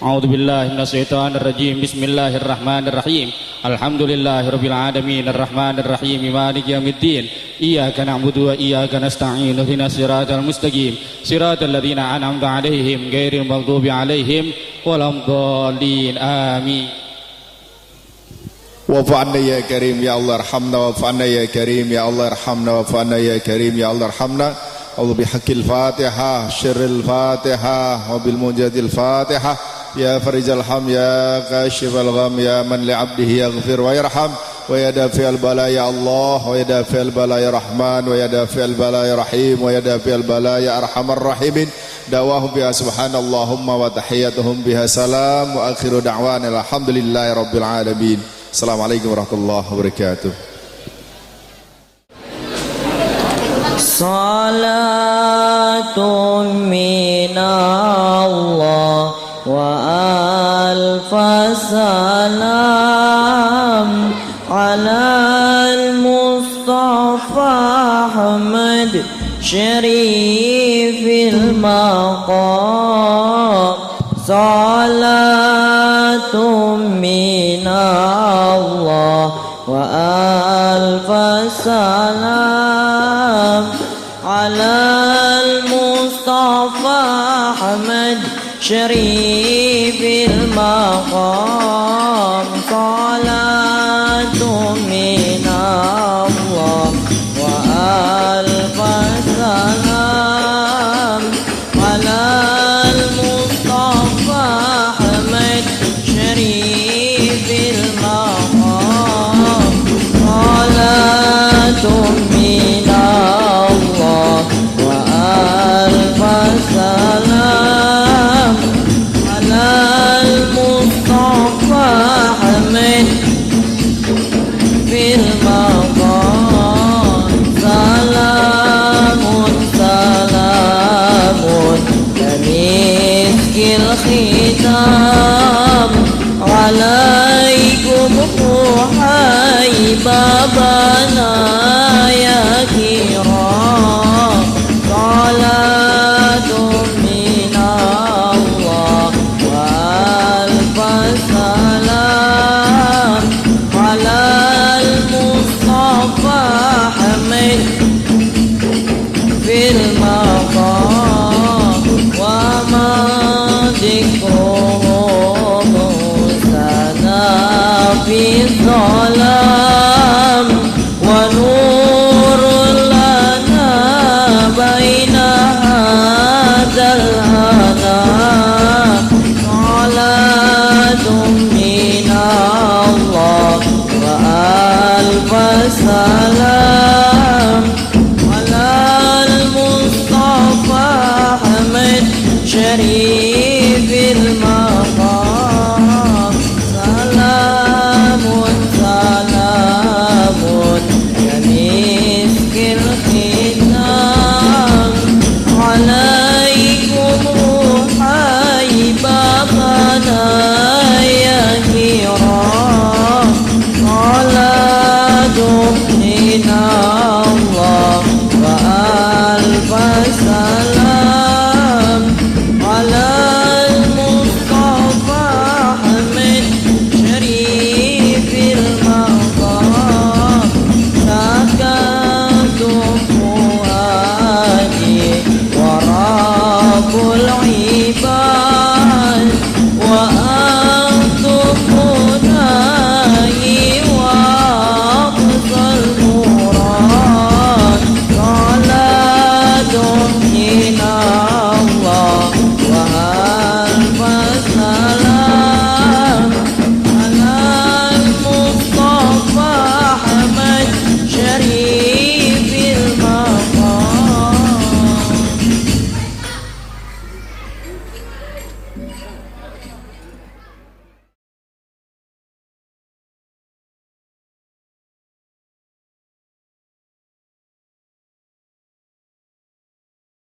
أعوذ بالله من الشيطان الرجيم. بسم الله الرحمن الرحيم. الحمد لله رب العالمين الرحمن الرحيم مالك يوم الدين. إياك نعبد وإياك نستعين. اهدنا الصراط المستقيم صراط الذين أنعمت عليهم غير المغضوب عليهم ولا الضالين. آمين. واعف عنا يا كريم يا الله ارحمنا، واعف عنا يا كريم يا الله ارحمنا، واعف عنا يا كريم يا الله ارحمنا. أعوذ بحق الفاتحة شر الفاتحة وبالموجة الفاتحة. يا فرج الهم يا كاشف الغم يا من لعبده يغفر ويرحم ويا دافع البلاء يا الله، ويا دافع البلاء يا رحمن، ويا دافع البلاء يا رحيم، ويا دافع البلاء يا أرحم الراحمين. دعواهم بها سبحان اللهم وتحياتهم بها سلام، وآخر دعوانا الحمد لله رب العالمين. السلام عليكم ورحمة الله وبركاته. صلاة من الله وألف سلام على المصطفى أحمد شريف المقام. صلاة من الله وألف سلام على المصطفى أحمد شريف المقام. صلاة من الله وألف سلام على المصطفى أحمد شريف المقام. صلاة من الله وألف سلام على المصطفى أحمد في المقام. سلام سلام كمسك الختام عليكم روحي بابنا يا كرام. صلاة من الله وألف سلام على المصطفى أحمد في المقام. وما ذكره موسى في الظلام ونور العباد